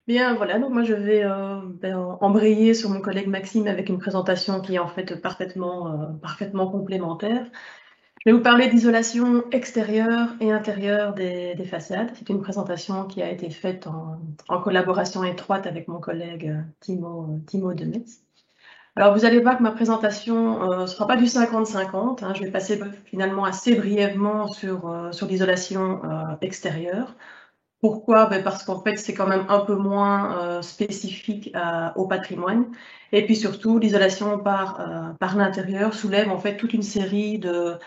Bien, voilà, donc moi je vais embrayer sur mon collègue Maxime avec une présentation qui est en fait parfaitement complémentaire. Je vais vous parler d'isolation extérieure et intérieure des façades. C'est une présentation qui a été faite en collaboration étroite avec mon collègue Timo Demetz. Alors vous allez voir que ma présentation ne sera pas du 50-50, hein. Je vais passer finalement assez brièvement sur l'isolation extérieure. Pourquoi? Ben parce qu'en fait, c'est quand même un peu moins spécifique au patrimoine. Et puis surtout, l'isolation par l'intérieur soulève en fait toute une série de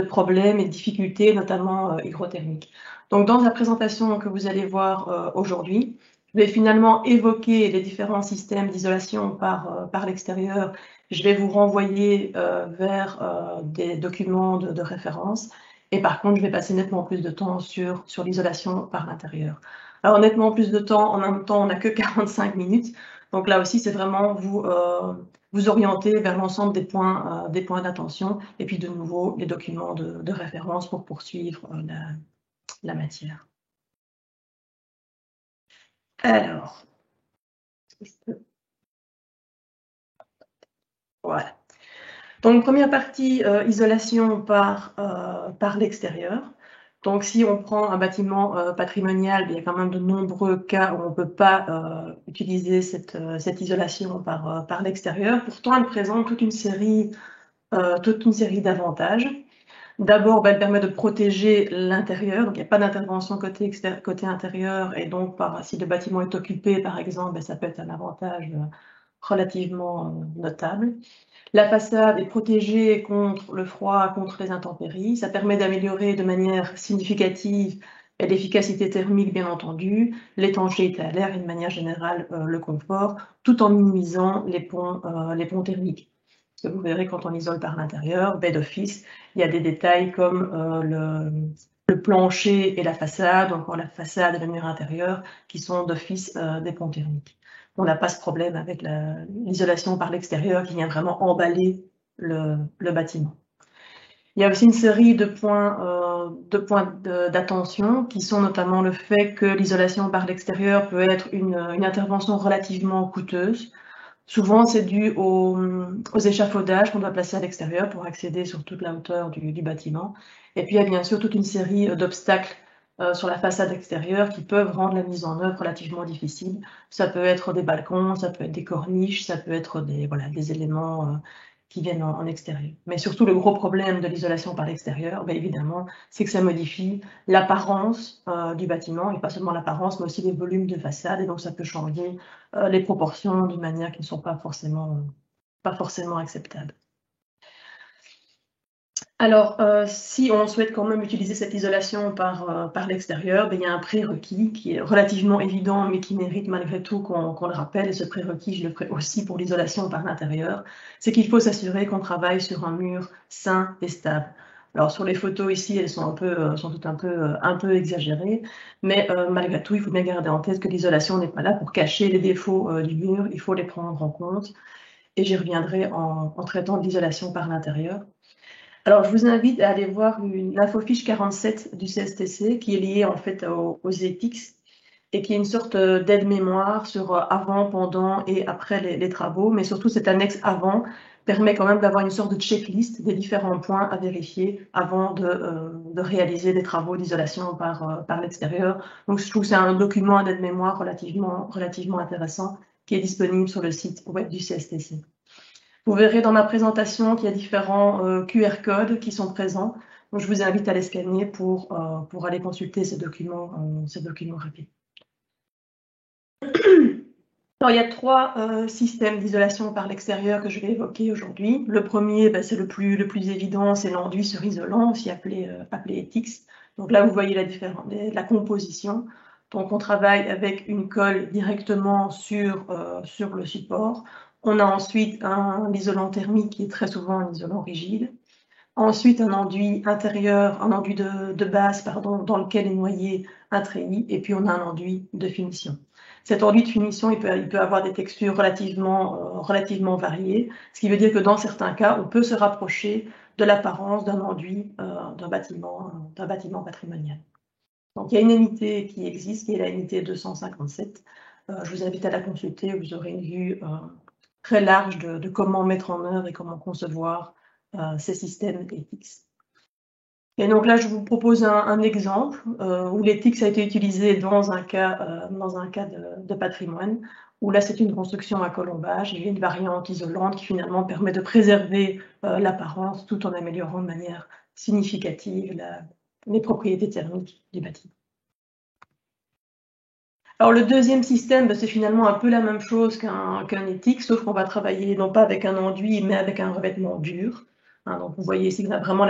problèmes et de difficultés, notamment hygrothermiques. Donc, dans la présentation que vous allez voir aujourd'hui, je vais finalement évoquer les différents systèmes d'isolation par l'extérieur. Je vais vous renvoyer vers des documents de référence. Et par contre, je vais passer nettement plus de temps sur l'isolation par l'intérieur. Alors, nettement plus de temps, en même temps, on n'a que 45 minutes. Donc là aussi, c'est vraiment vous orienter vers l'ensemble des points d'attention. Et puis de nouveau, les documents de référence pour poursuivre la matière. Alors, voilà. Donc, première partie, isolation par l'extérieur. Donc, si on prend un bâtiment patrimonial, il y a quand même de nombreux cas où on ne peut pas utiliser cette isolation par l'extérieur. Pourtant, elle présente toute une série d'avantages. D'abord, elle permet de protéger l'intérieur, donc il n'y a pas d'intervention côté intérieur, et donc si le bâtiment est occupé, par exemple, ça peut être un avantage relativement notable. La façade est protégée contre le froid, contre les intempéries. Ça permet d'améliorer de manière significative l'efficacité thermique, bien entendu, l'étanchéité à l'air et de manière générale le confort, tout en minimisant les ponts thermiques. Parce que vous verrez, quand on isole par l'intérieur, d'office, il y a des détails comme le plancher et la façade, encore la façade et le mur intérieur, qui sont d'office des ponts thermiques. On n'a pas ce problème avec l'isolation par l'extérieur qui vient vraiment emballer le bâtiment. Il y a aussi une série de points d'attention qui sont notamment le fait que l'isolation par l'extérieur peut être une intervention relativement coûteuse. Souvent, c'est dû aux échafaudages qu'on doit placer à l'extérieur pour accéder sur toute la hauteur du bâtiment. Et puis, il y a bien sûr toute une série d'obstacles sur la façade extérieure qui peuvent rendre la mise en œuvre relativement difficile. Ça peut être des balcons, ça peut être des corniches, ça peut être des éléments qui viennent en extérieur. Mais surtout, le gros problème de l'isolation par l'extérieur, évidemment, c'est que ça modifie l'apparence du bâtiment, et pas seulement l'apparence, mais aussi les volumes de façade, et donc ça peut changer les proportions d'une manière qui ne sont pas forcément acceptables. Alors, si on souhaite quand même utiliser cette isolation par l'extérieur, il y a un prérequis qui est relativement évident, mais qui mérite malgré tout qu'on le rappelle, et ce prérequis, je le ferai aussi pour l'isolation par l'intérieur, c'est qu'il faut s'assurer qu'on travaille sur un mur sain et stable. Alors, sur les photos ici, elles sont toutes un peu exagérées, mais malgré tout, il faut bien garder en tête que l'isolation n'est pas là pour cacher les défauts du mur, il faut les prendre en compte, et j'y reviendrai en traitant de l'isolation par l'intérieur. Alors, je vous invite à aller voir l'infofiche 47 du CSTC qui est liée en fait aux EPICS et qui est une sorte d'aide-mémoire sur avant, pendant et après les travaux, mais surtout cette annexe avant permet quand même d'avoir une sorte de checklist des différents points à vérifier avant de réaliser des travaux d'isolation par l'extérieur. Donc, je trouve que c'est un document d'aide-mémoire relativement intéressant qui est disponible sur le site web du CSTC. Vous verrez dans ma présentation qu'il y a différents QR codes qui sont présents. Donc, je vous invite à les scanner pour aller consulter ces documents rapides. Alors, il y a trois systèmes d'isolation par l'extérieur que je vais évoquer aujourd'hui. Le premier, c'est le plus évident, c'est l'enduit sur isolant, aussi appelé ETICS. Donc là, vous voyez la composition. Donc, on travaille avec une colle directement sur le support. On a ensuite l'isolant thermique qui est très souvent un isolant rigide. Ensuite, un enduit intérieur, un enduit de base, pardon, dans lequel est noyé un treillis. Et puis, on a un enduit de finition. Cet enduit de finition, il peut avoir des textures relativement variées, ce qui veut dire que dans certains cas, on peut se rapprocher de l'apparence d'un enduit d'un bâtiment patrimonial. Donc, il y a une unité qui existe, qui est la unité 257, je vous invite à la consulter, vous aurez une vue très large de comment mettre en œuvre et comment concevoir ces systèmes ethics. Et donc là, je vous propose un exemple où l'ethics a été utilisé dans un cas de patrimoine, où là, c'est une construction à colombage. Il y a une variante isolante qui finalement permet de préserver l'apparence tout en améliorant de manière significative les propriétés thermiques du bâtiment. Alors le deuxième système, c'est finalement un peu la même chose qu'un ethics, sauf qu'on va travailler non pas avec un enduit, mais avec un revêtement dur. Donc vous voyez ici qu'on a vraiment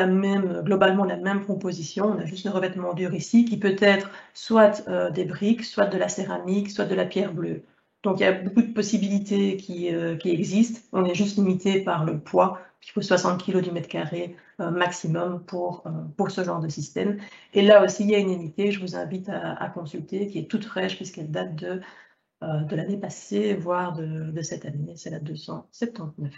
globalement la même composition. On a juste le revêtement dur ici, qui peut être soit des briques, soit de la céramique, soit de la pierre bleue. Donc il y a beaucoup de possibilités qui existent. On est juste limité par le poids. Il faut 60 kg du mètre carré maximum pour ce genre de système. Et là aussi, il y a une unité, je vous invite à consulter, qui est toute fraîche puisqu'elle date de l'année passée, voire de cette année. C'est la 279.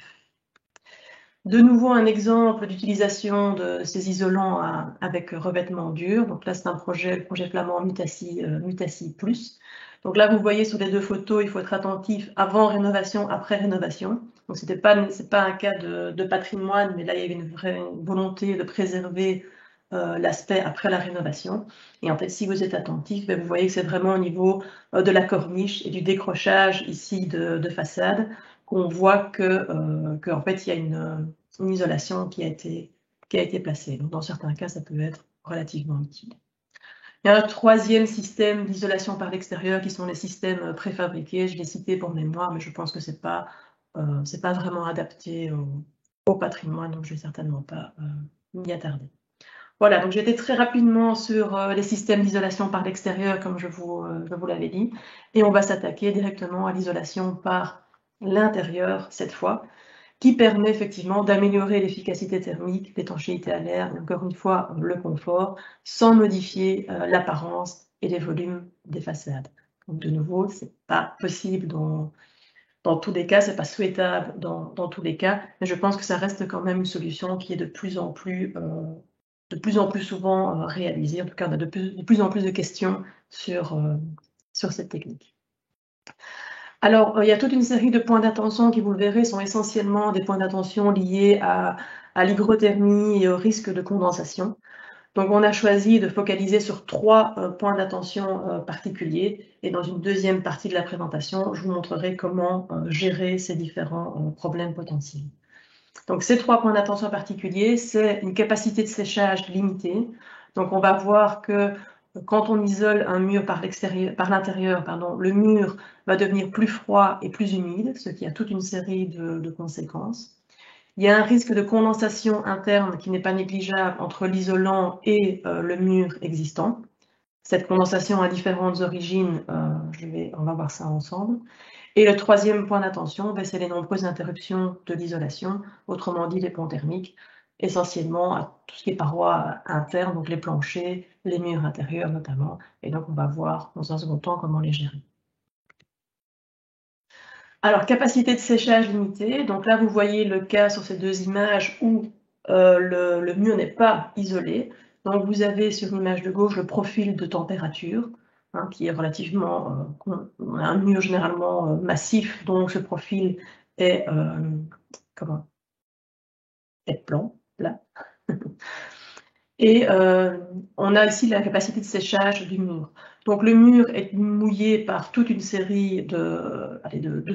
De nouveau, un exemple d'utilisation de ces isolants avec revêtement dur. Donc là, c'est le projet flamand Mutaci Plus. Donc là, vous voyez sur les deux photos, il faut être attentif avant rénovation, après rénovation. Donc c'est pas un cas de patrimoine, mais là, il y avait une vraie volonté de préserver l'aspect après la rénovation. Et en fait, si vous êtes attentif, vous voyez que c'est vraiment au niveau de la corniche et du décrochage ici de façade qu'on voit en fait, il y a une isolation qui a été placée. Donc, dans certains cas, ça peut être relativement utile. Il y a un troisième système d'isolation par l'extérieur qui sont les systèmes préfabriqués. Je l'ai cité pour mémoire, mais je pense que c'est pas vraiment adapté au patrimoine, donc je vais certainement pas m'y attarder. Voilà, donc j'étais très rapidement sur les systèmes d'isolation par l'extérieur, comme je vous l'avais dit, et on va s'attaquer directement à l'isolation par l'intérieur cette fois, qui permet effectivement d'améliorer l'efficacité thermique, l'étanchéité à l'air, et encore une fois le confort, sans modifier l'apparence et les volumes des façades. Donc de nouveau, c'est pas possible dans tous les cas, c'est pas souhaitable dans tous les cas, mais je pense que ça reste quand même une solution qui est de plus en plus souvent réalisée. En tout cas, on a de plus en plus de questions sur cette technique. Alors, il y a toute une série de points d'attention qui, vous le verrez, sont essentiellement des points d'attention liés à l'hygrothermie et au risque de condensation. Donc, on a choisi de focaliser sur 3 points d'attention particuliers. Et dans une deuxième partie de la présentation, je vous montrerai comment gérer ces différents problèmes potentiels. Donc, ces 3 points d'attention particuliers, c'est une capacité de séchage limitée. Donc, on va voir que quand on isole un mur par l'intérieur, le mur va devenir plus froid et plus humide, ce qui a toute une série de conséquences. Il y a un risque de condensation interne qui n'est pas négligeable entre l'isolant et le mur existant. Cette condensation a différentes origines, on va voir ça ensemble. Et le troisième point d'attention, c'est les nombreuses interruptions de l'isolation, autrement dit les ponts thermiques, essentiellement à tout ce qui est parois internes, donc les planchers, les murs intérieurs notamment. Et donc on va voir dans un second temps comment les gérer. Alors, capacité de séchage limitée. Donc là, vous voyez le cas sur ces 2 images où le mur n'est pas isolé. Donc vous avez sur l'image de gauche le profil de température, qui est relativement... on a un mur généralement massif, donc ce profil est plan, plat. Et on a ici la capacité de séchage du mur. Donc le mur est mouillé par toute une série de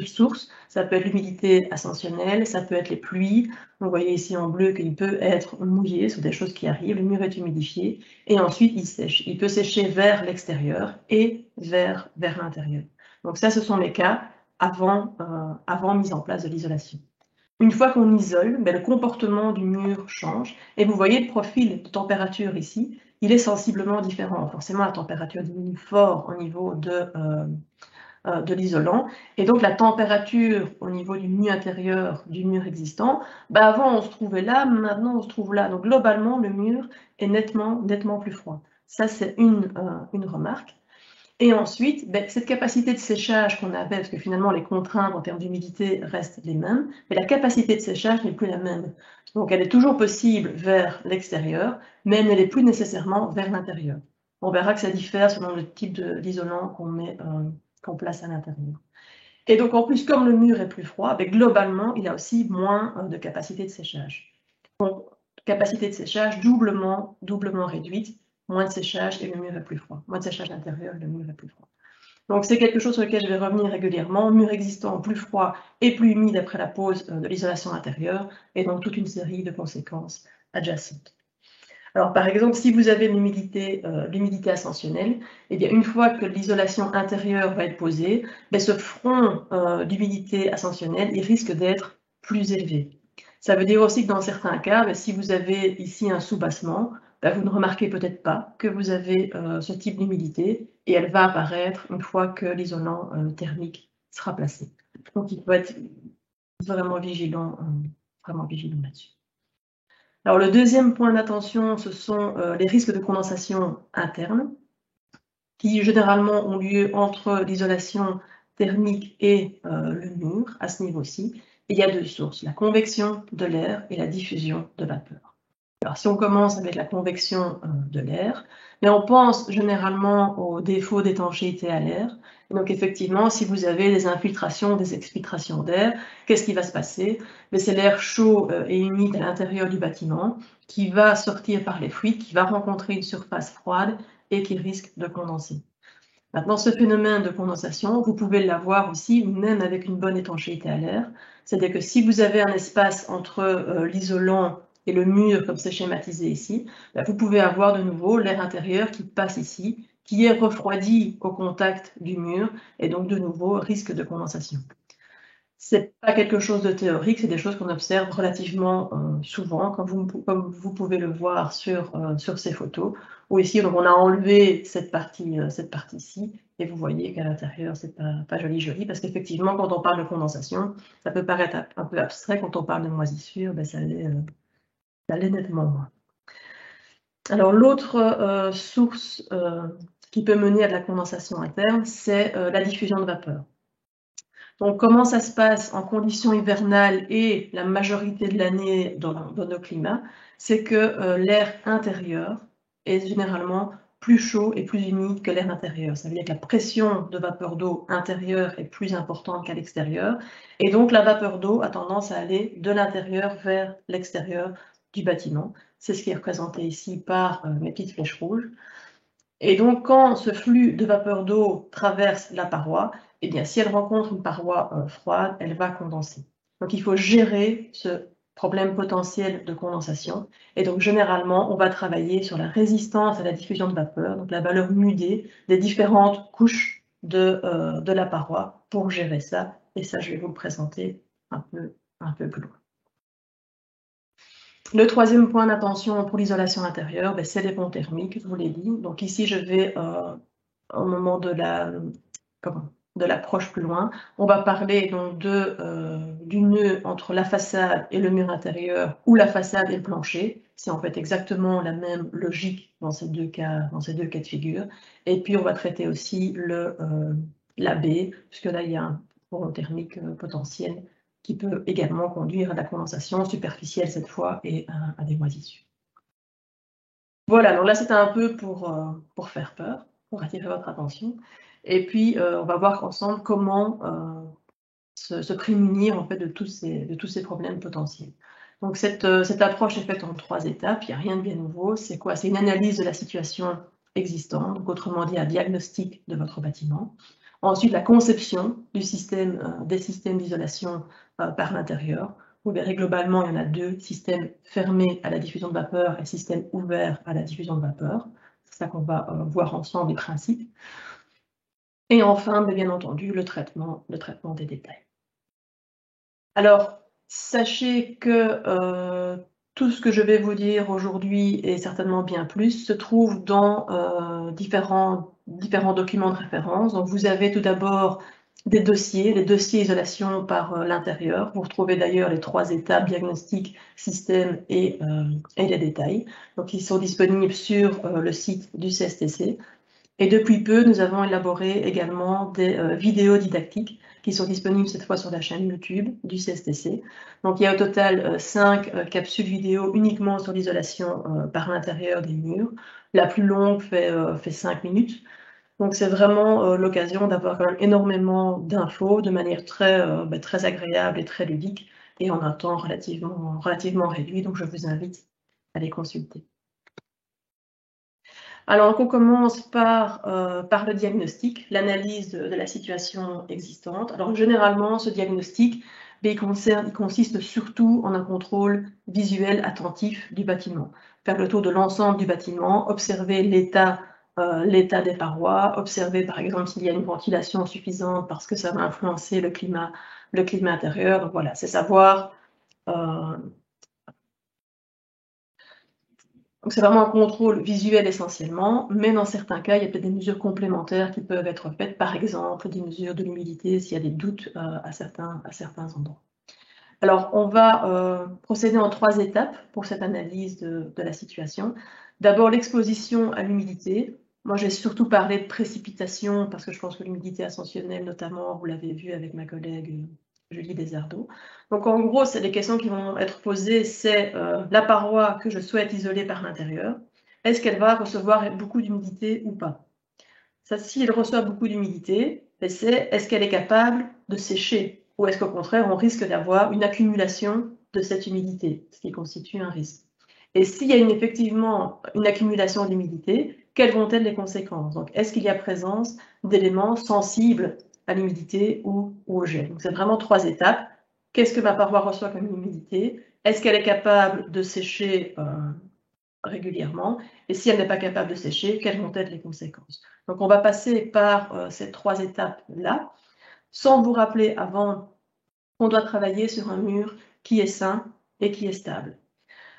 sources. Ça peut être l'humidité ascensionnelle, ça peut être les pluies. Vous voyez ici en bleu qu'il peut être mouillé, ce sont des choses qui arrivent. Le mur est humidifié et ensuite il sèche. Il peut sécher vers l'extérieur et vers l'intérieur. Donc ça, ce sont les cas avant mise en place de l'isolation. Une fois qu'on isole, le comportement du mur change. Et vous voyez le profil de température ici, il est sensiblement différent. Forcément, la température diminue fort au niveau de l'isolant. Et donc, la température au niveau du mur intérieur du mur existant, avant, on se trouvait là, maintenant, on se trouve là. Donc, globalement, le mur est nettement plus froid. Ça, c'est une remarque. Et ensuite, cette capacité de séchage qu'on avait, parce que finalement les contraintes en termes d'humidité restent les mêmes, mais la capacité de séchage n'est plus la même. Donc elle est toujours possible vers l'extérieur, mais elle ne l'est plus nécessairement vers l'intérieur. On verra que ça diffère selon le type d'isolant qu'on met qu'on place à l'intérieur. Et donc, en plus, comme le mur est plus froid, ben, globalement, il a aussi moins de capacité de séchage. Donc, capacité de séchage doublement réduite, moins de séchage et le mur est plus froid. Moins de séchage intérieur et le mur est plus froid. Donc, c'est quelque chose sur lequel je vais revenir régulièrement. Mur existant plus froid et plus humide après la pose de l'isolation intérieure, et donc toute une série de conséquences adjacentes. Alors, par exemple, si vous avez l'humidité ascensionnelle, eh bien, une fois que l'isolation intérieure va être posée, ben, ce front d'humidité ascensionnelle, il risque d'être plus élevé. Ça veut dire aussi que dans certains cas, ben, si vous avez ici un soubassement, ben, vous ne remarquez peut-être pas que vous avez ce type d'humidité et elle va apparaître une fois que l'isolant thermique sera placé. Donc, il faut être vraiment vigilant là-dessus. Alors, le deuxième point d'attention, ce sont les risques de condensation interne, qui généralement ont lieu entre l'isolation thermique et le mur, à ce niveau-ci. Et il y a deux sources, la convection de l'air et la diffusion de vapeur. Alors, si on commence avec la convection de l'air, mais on pense généralement au défaut d'étanchéité à l'air. Donc, effectivement, si vous avez des infiltrations, des exfiltrations d'air, qu'est-ce qui va se passer? C'est l'air chaud et humide à l'intérieur du bâtiment qui va sortir par les fuites, qui va rencontrer une surface froide et qui risque de condenser. Maintenant, ce phénomène de condensation, vous pouvez l'avoir aussi même avec une bonne étanchéité à l'air. C'est-à-dire que si vous avez un espace entre l'isolant et le mur, comme c'est schématisé ici, vous pouvez avoir de nouveau l'air intérieur qui passe ici, qui est refroidi au contact du mur, et donc de nouveau risque de condensation. C'est pas quelque chose de théorique, c'est des choses qu'on observe relativement souvent, comme vous pouvez le voir sur ces photos, où ici donc on a enlevé cette partie-ci, et vous voyez qu'à l'intérieur c'est pas joli, parce qu'effectivement quand on parle de condensation, ça peut paraître un peu abstrait, quand on parle de moisissure, ça l'est nettement moins. Alors l'autre source qui peut mener à de la condensation interne, c'est la diffusion de vapeur. Donc, comment ça se passe en conditions hivernales et la majorité de l'année dans nos climats? C'est que l'air intérieur est généralement plus chaud et plus humide que l'air intérieur. Ça veut dire que la pression de vapeur d'eau intérieure est plus importante qu'à l'extérieur. Et donc, la vapeur d'eau a tendance à aller de l'intérieur vers l'extérieur du bâtiment. C'est ce qui est représenté ici par mes petites flèches rouges. Et donc, quand ce flux de vapeur d'eau traverse la paroi, eh bien, si elle rencontre une paroi froide, elle va condenser. Donc, il faut gérer ce problème potentiel de condensation. Et donc, généralement, on va travailler sur la résistance à la diffusion de vapeur, donc la valeur mudée des différentes couches de la paroi pour gérer ça. Et ça, je vais vous le présenter un peu plus loin. Le troisième point d'attention pour l'isolation intérieure, c'est les ponts thermiques, je vous l'ai dit. Donc ici, je vais, au moment de l'approche plus loin, on va parler donc du nœud entre la façade et le mur intérieur, ou la façade et le plancher. C'est en fait exactement la même logique dans ces deux cas de figure. Et puis, on va traiter aussi la baie, puisque là, il y a un pont thermique potentiel qui peut également conduire à la condensation superficielle cette fois et à des moisissures. Voilà, donc là c'était un peu pour faire peur, pour attirer votre attention. Et puis on va voir ensemble comment se prémunir en fait de tous ces problèmes potentiels. Donc cette approche est faite en 3 étapes, il n'y a rien de bien nouveau. C'est quoi? C'est une analyse de la situation existante, donc autrement dit un diagnostic de votre bâtiment. Ensuite, la conception des systèmes d'isolation par l'intérieur. Vous verrez globalement, il y en a 2, système fermé à la diffusion de vapeur et système ouvert à la diffusion de vapeur. C'est ça qu'on va voir ensemble, les principes. Et enfin, bien entendu, le traitement des détails. Alors, sachez que tout ce que je vais vous dire aujourd'hui, et certainement bien plus, se trouve dans différents documents de référence. Donc, vous avez tout d'abord des dossiers, les dossiers isolation par l'intérieur. Vous retrouvez d'ailleurs les 3 étapes, diagnostic, système et les détails. Donc, ils sont disponibles sur le site du CSTC. Et depuis peu, nous avons élaboré également des vidéos didactiques qui sont disponibles cette fois sur la chaîne YouTube du CSTC. Donc il y a au total 5 capsules vidéo uniquement sur l'isolation par l'intérieur des murs. La plus longue fait 5 minutes. Donc c'est vraiment l'occasion d'avoir quand même énormément d'infos de manière très agréable et très ludique et en un temps relativement réduit, donc je vous invite à les consulter. Alors on commence par le diagnostic, l'analyse de la situation existante. Alors généralement ce diagnostic, il consiste surtout en un contrôle visuel attentif du bâtiment. Faire le tour de l'ensemble du bâtiment, observer l'état des parois, observer par exemple s'il y a une ventilation suffisante parce que ça va influencer le climat intérieur. Donc voilà, c'est savoir. Donc c'est vraiment un contrôle visuel essentiellement, mais dans certains cas, il y a peut-être des mesures complémentaires qui peuvent être faites, par exemple des mesures de l'humidité s'il y a des doutes à certains endroits. Alors, on va procéder en 3 étapes pour cette analyse de la situation. D'abord, l'exposition à l'humidité. Moi, j'ai surtout parlé de précipitation parce que je pense que l'humidité ascensionnelle, notamment, vous l'avez vu avec ma collègue Julie Desardeaux. Donc, en gros, c'est les questions qui vont être posées, c'est la paroi que je souhaite isoler par l'intérieur. Est-ce qu'elle va recevoir beaucoup d'humidité ou pas? Ça, si elle reçoit beaucoup d'humidité, c'est est-ce qu'elle est capable de sécher ou est-ce qu'au contraire, on risque d'avoir une accumulation de cette humidité, ce qui constitue un risque. Et s'il y a effectivement une accumulation d'humidité, quelles vont être les conséquences? Donc, est-ce qu'il y a présence d'éléments sensibles à l'humidité ou au gel? Donc, c'est vraiment 3 étapes. Qu'est-ce que ma paroi reçoit comme humidité? Est-ce qu'elle est capable de sécher régulièrement? Et si elle n'est pas capable de sécher, quelles vont être les conséquences? Donc, on va passer par ces 3 étapes-là, sans vous rappeler avant qu'on doit travailler sur un mur qui est sain et qui est stable.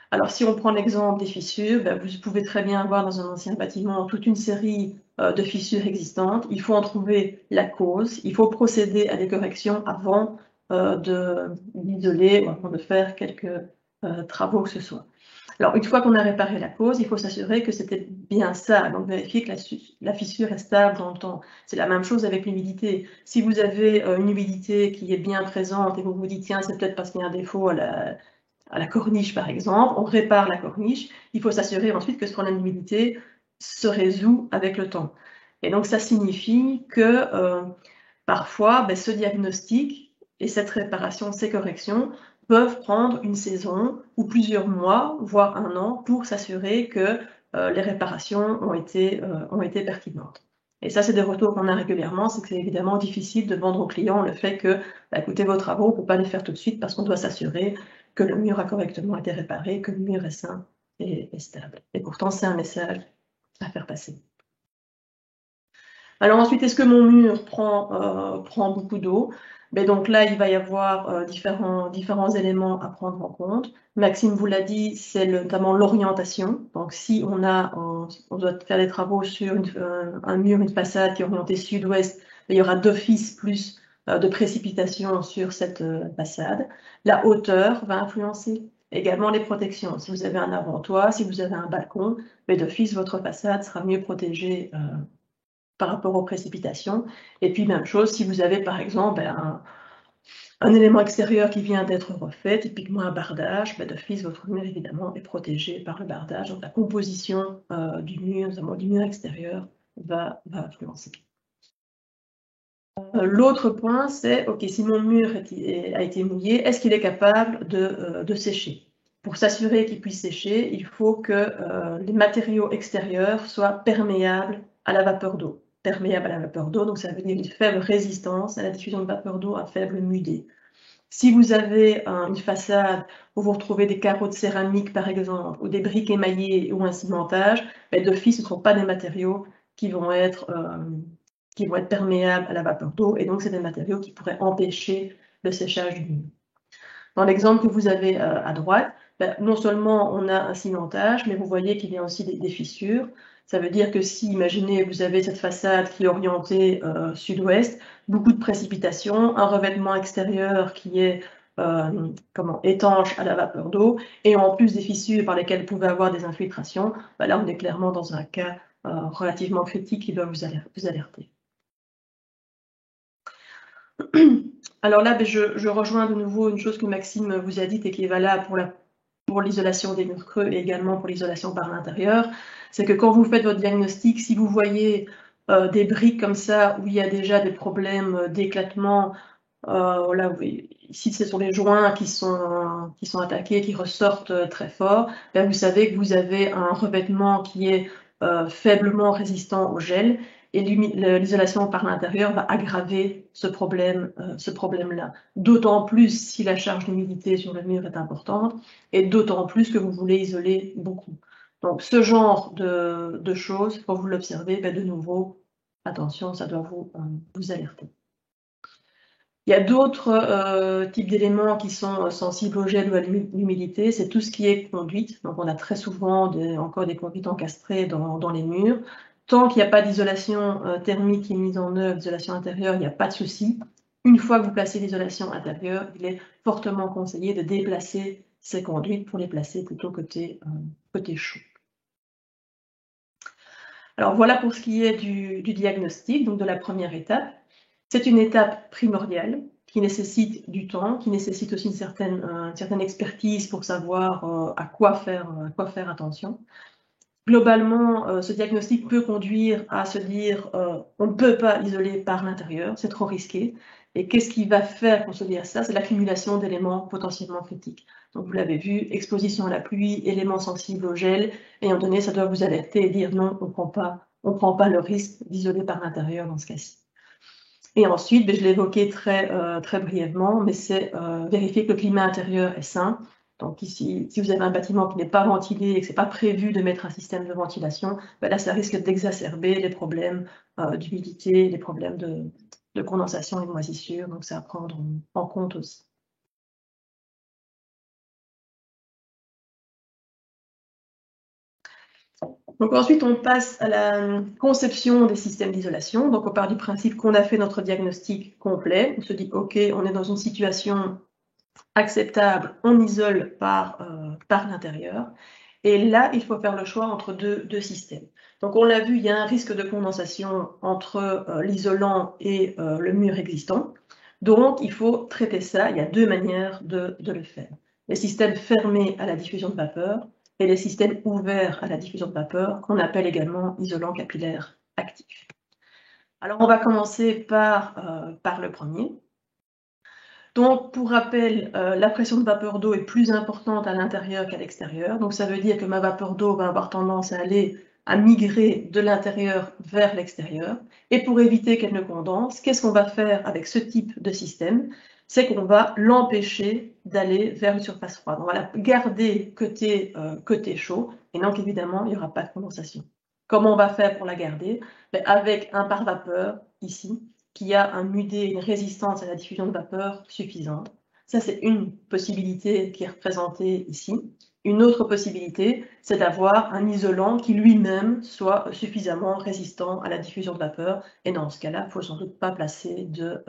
Alors, si on prend l'exemple des fissures, vous pouvez très bien avoir dans un ancien bâtiment toute une série de fissures existantes. Il faut en trouver la cause. Il faut procéder à des corrections avant d'isoler ou avant de faire quelques travaux que ce soit. Alors, une fois qu'on a réparé la cause, il faut s'assurer que c'était bien ça. Donc, vérifier que la fissure est stable dans le temps. C'est la même chose avec l'humidité. Si vous avez une humidité qui est bien présente et vous vous dites, tiens, c'est peut-être parce qu'il y a un défaut à la corniche, par exemple, on répare la corniche. Il faut s'assurer ensuite que ce problème d'humidité se résout avec le temps. Et donc, ça signifie que parfois, ce diagnostic et cette réparation, ces corrections, peuvent prendre une saison ou plusieurs mois, voire un an, pour s'assurer que les réparations ont été pertinentes. Et ça, c'est des retours qu'on a régulièrement, c'est que c'est évidemment difficile de vendre aux clients le fait que, écoutez, vos travaux, on ne peut pas les faire tout de suite parce qu'on doit s'assurer que le mur a correctement été réparé, que le mur est sain et stable. Et pourtant, c'est un message à faire passer. Alors ensuite, est-ce que mon mur prend beaucoup d'eau? Donc là, il va y avoir différents éléments à prendre en compte. Maxime vous l'a dit, c'est notamment l'orientation. Donc si on doit faire des travaux sur un mur, une façade qui est orientée sud-ouest, il y aura d'office plus de précipitations sur cette façade. La hauteur va influencer également les protections. Si vous avez un avant-toit, si vous avez un balcon, d'office, votre façade sera mieux protégée par rapport aux précipitations. Et puis, même chose, si vous avez par exemple un élément extérieur qui vient d'être refait, typiquement un bardage, d'office, votre mur évidemment est protégé par le bardage. Donc, la composition du mur, notamment du mur extérieur, va influencer. L'autre point, c'est, OK, si mon mur a été mouillé, est-ce qu'il est capable de sécher? Pour s'assurer qu'il puisse sécher, il faut que les matériaux extérieurs soient perméables à la vapeur d'eau. Perméable à la vapeur d'eau, donc ça veut dire une faible résistance à la diffusion de vapeur d'eau, un faible MUD. Si vous avez une façade où vous retrouvez des carreaux de céramique, par exemple, ou des briques émaillées ou un cimentage, d'office, ce ne sont pas des matériaux qui vont être perméables à la vapeur d'eau, et donc c'est des matériaux qui pourraient empêcher le séchage du mur. Dans l'exemple que vous avez à droite, non seulement on a un cimentage, mais vous voyez qu'il y a aussi des fissures. Ça veut dire que si, imaginez, vous avez cette façade qui est orientée sud-ouest, beaucoup de précipitations, un revêtement extérieur qui est étanche à la vapeur d'eau, et en plus des fissures par lesquelles vous pouvez avoir des infiltrations, là on est clairement dans un cas relativement critique qui doit vous alerter. Alors là, je rejoins de nouveau une chose que Maxime vous a dite et qui est valable pour l'isolation des murs creux et également pour l'isolation par l'intérieur, c'est que quand vous faites votre diagnostic, si vous voyez des briques comme ça où il y a déjà des problèmes d'éclatement, là, ici ce sont les joints qui sont attaqués, qui ressortent très fort, ben, vous savez que vous avez un revêtement qui est faiblement résistant au gel, et l'isolation par l'intérieur va aggraver ce problème-là. D'autant plus si la charge d'humidité sur le mur est importante, et d'autant plus que vous voulez isoler beaucoup. Donc ce genre de choses, quand vous l'observez, ben, de nouveau, attention, ça doit vous alerter. Il y a d'autres types d'éléments qui sont sensibles au gel ou à l'humidité, c'est tout ce qui est conduite. Donc on a très souvent encore des conduites encastrées dans les murs. Tant qu'il n'y a pas d'isolation thermique qui est mise en œuvre, d'isolation intérieure, il n'y a pas de souci. Une fois que vous placez l'isolation intérieure, il est fortement conseillé de déplacer ces conduites pour les placer plutôt côté chaud. Alors voilà pour ce qui est du diagnostic, donc de la première étape. C'est une étape primordiale qui nécessite du temps, qui nécessite aussi une certaine expertise pour savoir à quoi faire attention. Globalement, ce diagnostic peut conduire à se dire on ne peut pas isoler par l'intérieur, c'est trop risqué. Et qu'est-ce qui va faire qu'on se dise ça? C'est l'accumulation d'éléments potentiellement critiques. Donc vous l'avez vu, exposition à la pluie, éléments sensibles au gel, et à un moment donné, ça doit vous alerter et dire non, on ne prend pas le risque d'isoler par l'intérieur dans ce cas-ci. Et ensuite, je l'ai évoqué très brièvement, mais c'est vérifier que le climat intérieur est sain. Donc ici, si vous avez un bâtiment qui n'est pas ventilé et que ce n'est pas prévu de mettre un système de ventilation, là, ça risque d'exacerber les problèmes d'humidité, les problèmes de condensation et de moisissure. Donc c'est à prendre en compte aussi. Donc ensuite, on passe à la conception des systèmes d'isolation. Donc on part du principe qu'on a fait notre diagnostic complet. On se dit, OK, on est dans une situation acceptable, on isole par l'intérieur. Et là, il faut faire le choix entre deux systèmes. Donc on l'a vu, il y a un risque de condensation entre l'isolant et le mur existant. Donc il faut traiter ça, il y a deux manières de le faire. Les systèmes fermés à la diffusion de vapeur et les systèmes ouverts à la diffusion de vapeur, qu'on appelle également isolant capillaire actif. Alors on va commencer par le premier. Donc, pour rappel, la pression de vapeur d'eau est plus importante à l'intérieur qu'à l'extérieur. Donc, ça veut dire que ma vapeur d'eau va avoir tendance à migrer de l'intérieur vers l'extérieur. Et pour éviter qu'elle ne condense, qu'est-ce qu'on va faire avec ce type de système? C'est qu'on va l'empêcher d'aller vers une surface froide. On va la garder côté chaud, et donc évidemment, il n'y aura pas de condensation. Comment on va faire pour la garder? Avec un pare-vapeur, ici, qui a un MUD, une résistance à la diffusion de vapeur suffisante. Ça, c'est une possibilité qui est représentée ici. Une autre possibilité, c'est d'avoir un isolant qui lui-même soit suffisamment résistant à la diffusion de vapeur. Et dans ce cas-là, il ne faut sans doute pas placer de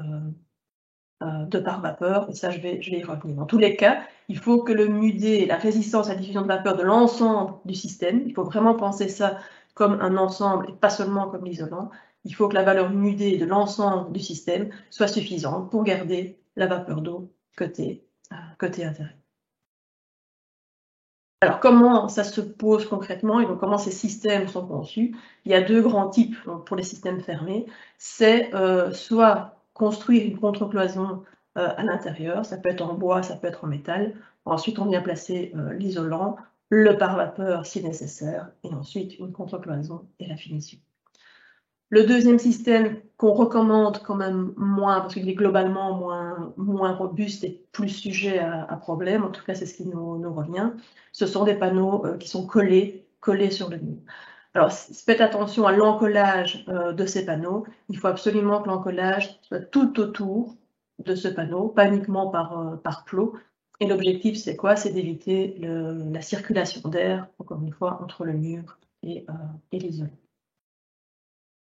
pare-vapeur. Et ça, je vais y revenir. Dans tous les cas, il faut que le MUD, la résistance à la diffusion de vapeur de l'ensemble du système, il faut vraiment penser ça comme un ensemble et pas seulement comme l'isolant. Il faut que la valeur MUD de l'ensemble du système soit suffisante pour garder la vapeur d'eau côté intérieur. Alors, comment ça se pose concrètement et donc comment ces systèmes sont conçus? Il y a deux grands types pour les systèmes fermés. C'est soit construire une contre-cloison à l'intérieur, ça peut être en bois, ça peut être en métal. Ensuite, on vient placer l'isolant, le pare-vapeur si nécessaire, et ensuite une contre-cloison et la finition. Le deuxième système qu'on recommande quand même moins, parce qu'il est globalement moins robuste et plus sujet à problème, en tout cas c'est ce qui nous revient, ce sont des panneaux qui sont collés sur le mur. Alors faites attention à l'encollage de ces panneaux, il faut absolument que l'encollage soit tout autour de ce panneau, pas uniquement par plot, et l'objectif c'est quoi? C'est d'éviter la circulation d'air, encore une fois, entre le mur et l'isolant.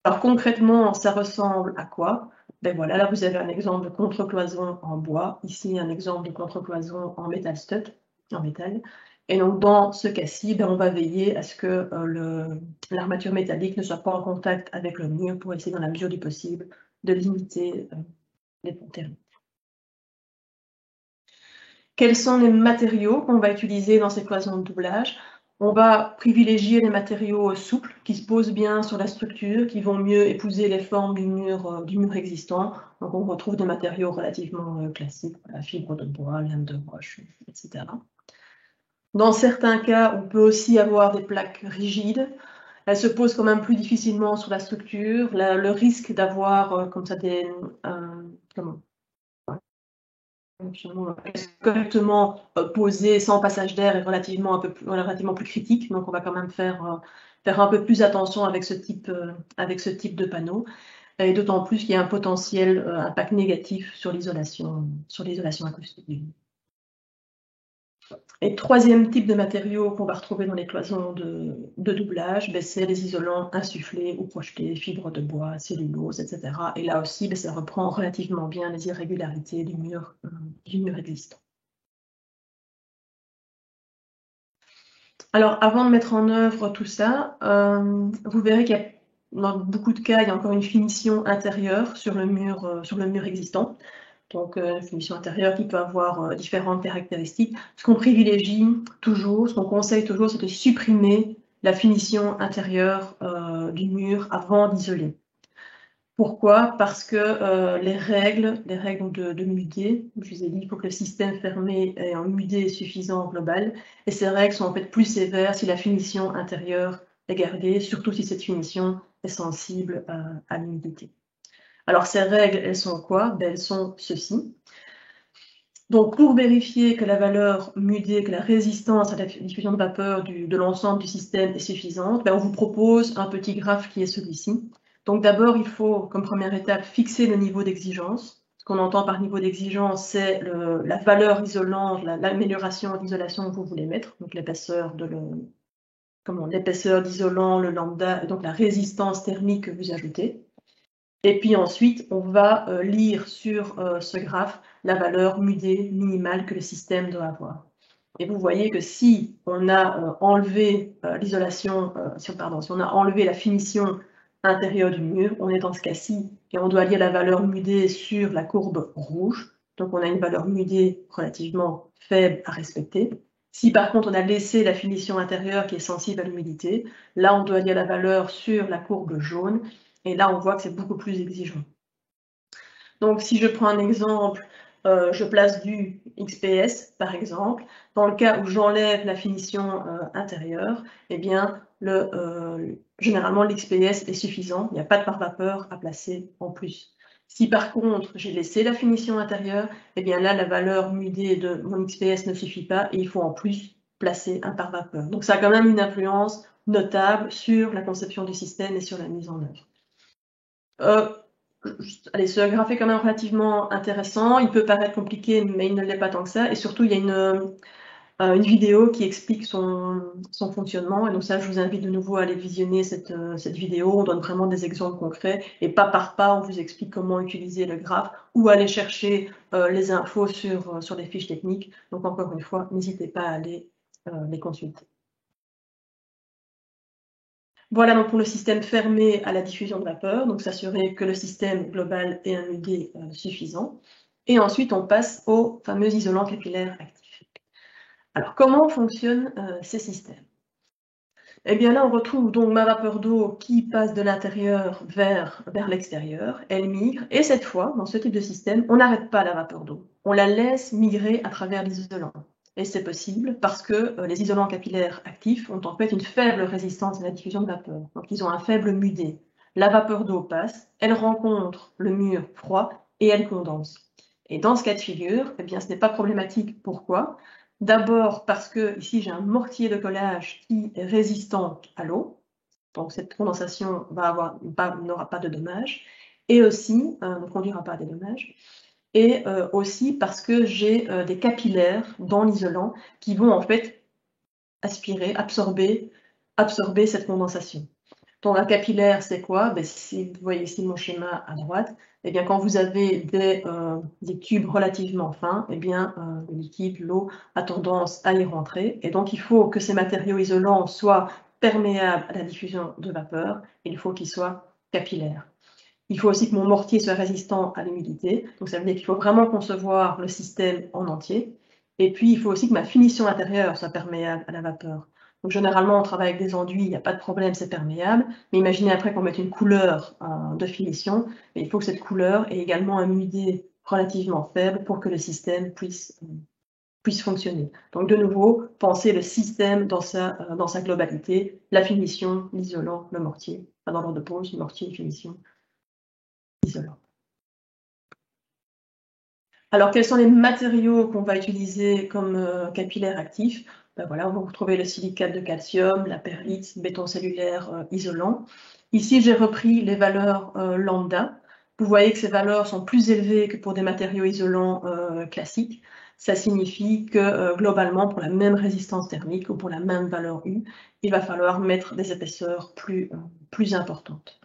Alors concrètement, ça ressemble à quoi? Ben voilà, là vous avez un exemple de contre-cloison en bois, ici un exemple de contre-cloison en métal stud, en métal. Et donc dans ce cas-ci, ben, on va veiller à ce que l'armature métallique ne soit pas en contact avec le mur pour essayer dans la mesure du possible de limiter les ponts thermiques. Quels sont les matériaux qu'on va utiliser dans ces cloisons de doublage? On va privilégier les matériaux souples qui se posent bien sur la structure, qui vont mieux épouser les formes du mur existant. Donc on retrouve des matériaux relativement classiques, la fibre de bois, laine de roche, etc. Dans certains cas, on peut aussi avoir des plaques rigides. Elles se posent quand même plus difficilement sur la structure. Le risque d'avoir comme ça des comment correctement posé sans passage d'air est relativement plus critique. Donc on va quand même faire un peu plus attention avec ce type de panneau, et d'autant plus qu'il y a un potentiel impact négatif sur l'isolation acoustique. Et troisième type de matériaux qu'on va retrouver dans les cloisons de doublage, c'est les isolants insufflés ou projetés, fibres de bois, cellulose, etc. Et là aussi, ça reprend relativement bien les irrégularités du mur existant. Alors, avant de mettre en œuvre tout ça, vous verrez qu'il y a, dans beaucoup de cas, il y a encore une finition intérieure sur le mur existant. Donc, une finition intérieure qui peut avoir différentes caractéristiques. Ce qu'on privilégie toujours, ce qu'on conseille toujours, c'est de supprimer la finition intérieure du mur avant d'isoler. Pourquoi? Parce que les règles de MUD, je vous ai dit, il faut que le système fermé ait un MUD suffisant global, et ces règles sont en fait plus sévères si la finition intérieure est gardée, surtout si cette finition est sensible à l'humidité. Alors ces règles, elles sont quoi? Elles sont ceci. Donc pour vérifier que la valeur MUD, que la résistance à la diffusion de vapeur de l'ensemble du système est suffisante, on vous propose un petit graphe qui est celui-ci. Donc d'abord, il faut, comme première étape, fixer le niveau d'exigence. Ce qu'on entend par niveau d'exigence, c'est la valeur isolante, l'amélioration d'isolation que vous voulez mettre, donc l'épaisseur d'isolant, le lambda, et donc la résistance thermique que vous ajoutez. Et puis ensuite, on va lire sur ce graphe la valeur MUD minimale que le système doit avoir. Et vous voyez que si on a enlevé l'isolation, si on a enlevé la finition intérieure du mur, on est dans ce cas-ci, et on doit lire la valeur MUD sur la courbe rouge. Donc on a une valeur MUD relativement faible à respecter. Si par contre on a laissé la finition intérieure qui est sensible à l'humidité, là on doit lire la valeur sur la courbe jaune, et là on voit que c'est beaucoup plus exigeant. Donc si je prends un exemple, je place du XPS par exemple, dans le cas où j'enlève la finition intérieure, eh bien généralement l'XPS est suffisant, il n'y a pas de pare-vapeur à placer en plus. Si par contre j'ai laissé la finition intérieure, eh bien là la valeur MUD de mon XPS ne suffit pas et il faut en plus placer un pare-vapeur. Donc ça a quand même une influence notable sur la conception du système et sur la mise en œuvre. Allez, ce graphe est quand même relativement intéressant. Il peut paraître compliqué, mais il ne l'est pas tant que ça. Et surtout, il y a une vidéo qui explique son fonctionnement. Et donc ça, je vous invite de nouveau à aller visionner cette vidéo. On donne vraiment des exemples concrets. Et pas par pas, on vous explique comment utiliser le graphe ou aller chercher les infos sur les fiches techniques. Donc encore une fois, n'hésitez pas à aller les consulter. Voilà donc pour le système fermé à la diffusion de vapeur, donc s'assurer que le système global ait un UD suffisant. Et ensuite, on passe au fameux isolant capillaire actif. Alors, comment fonctionnent ces systèmes? Eh bien là, on retrouve donc ma vapeur d'eau qui passe de l'intérieur vers l'extérieur, elle migre, et cette fois, dans ce type de système, on n'arrête pas la vapeur d'eau, on la laisse migrer à travers l'isolant. Et c'est possible parce que les isolants capillaires actifs ont en fait une faible résistance à la diffusion de vapeur. Donc ils ont un faible MUD. La vapeur d'eau passe, elle rencontre le mur froid et elle condense. Et dans ce cas de figure, eh bien, ce n'est pas problématique. Pourquoi? D'abord parce que ici j'ai un mortier de collage qui est résistant à l'eau. Donc cette condensation n'aura pas de dommages. Et aussi, ne conduira pas à des dommages. Et aussi parce que j'ai des capillaires dans l'isolant qui vont en fait absorber cette condensation. Donc un capillaire, c'est quoi? Si vous voyez ici mon schéma à droite, eh bien, quand vous avez des tubes relativement fins, eh bien, le liquide, l'eau, a tendance à y rentrer. Et donc il faut que ces matériaux isolants soient perméables à la diffusion de vapeur, et il faut qu'ils soient capillaires. Il faut aussi que mon mortier soit résistant à l'humidité. Donc ça veut dire qu'il faut vraiment concevoir le système en entier. Et puis il faut aussi que ma finition intérieure soit perméable à la vapeur. Donc généralement, on travaille avec des enduits, il n'y a pas de problème, c'est perméable. Mais imaginez après qu'on mette une couleur de finition, et il faut que cette couleur ait également un mudé relativement faible pour que le système puisse fonctionner. Donc de nouveau, pensez le système dans sa globalité, la finition, l'isolant, le mortier, pas dans l'ordre de pose, mortier, finition, isolant. Alors, quels sont les matériaux qu'on va utiliser comme capillaire actif? Ben voilà, vous retrouvez le silicate de calcium, la perlite, béton cellulaire isolant. Ici, j'ai repris les valeurs lambda. Vous voyez que ces valeurs sont plus élevées que pour des matériaux isolants classiques. Ça signifie que globalement, pour la même résistance thermique ou pour la même valeur U, il va falloir mettre des épaisseurs plus importantes.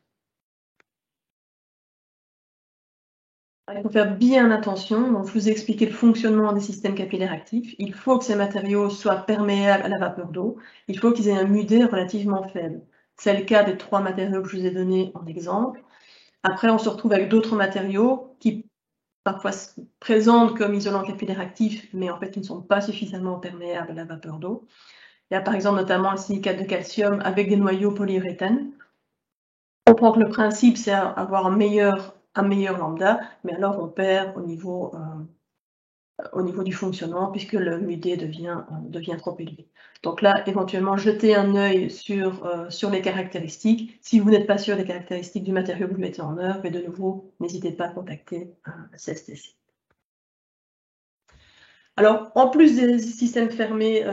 Il faut faire bien attention. Donc, je vous ai expliqué le fonctionnement des systèmes capillaires actifs. Il faut que ces matériaux soient perméables à la vapeur d'eau. Il faut qu'ils aient un mudé relativement faible. C'est le cas des 3 matériaux que je vous ai donnés en exemple. Après, on se retrouve avec d'autres matériaux qui parfois se présentent comme isolants capillaires actifs, mais en fait, ils ne sont pas suffisamment perméables à la vapeur d'eau. Il y a par exemple notamment le silicate de calcium avec des noyaux polyuréthane. On comprend que le principe, c'est avoir un meilleur lambda, mais alors on perd au niveau du fonctionnement puisque le mudé devient trop élevé. Donc là, éventuellement, jetez un œil sur les caractéristiques. Si vous n'êtes pas sûr des caractéristiques du matériau que vous mettez en œuvre, et de nouveau, n'hésitez pas à contacter un CSTC. Alors, en plus des systèmes fermés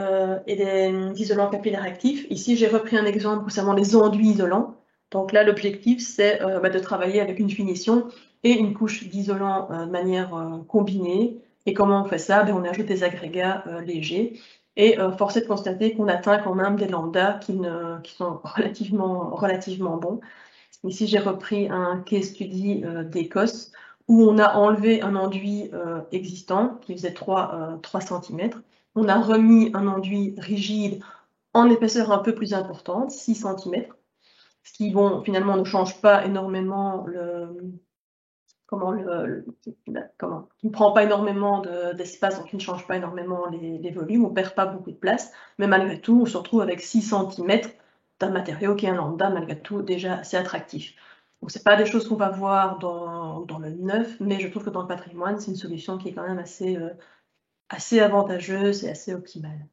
et des isolants capillaires actifs, ici j'ai repris un exemple concernant les enduits isolants. Donc là, l'objectif, c'est de travailler avec une finition et une couche d'isolant de manière combinée. Et comment on fait ça? On ajoute des agrégats légers. Et force est de constater qu'on atteint quand même des lambdas qui sont relativement bons. Ici, j'ai repris un case study d'Écosse où on a enlevé un enduit existant qui faisait 3 cm. On a remis un enduit rigide en épaisseur un peu plus importante, 6 cm, ce qui finalement ne change pas énormément qui ne prend pas énormément d'espace, donc qui ne change pas énormément les volumes, on ne perd pas beaucoup de place, mais malgré tout, on se retrouve avec 6 cm d'un matériau qui est un lambda, malgré tout, déjà assez attractif. Donc, ce n'est pas des choses qu'on va voir dans le neuf, mais je trouve que dans le patrimoine, c'est une solution qui est quand même assez avantageuse et assez optimale.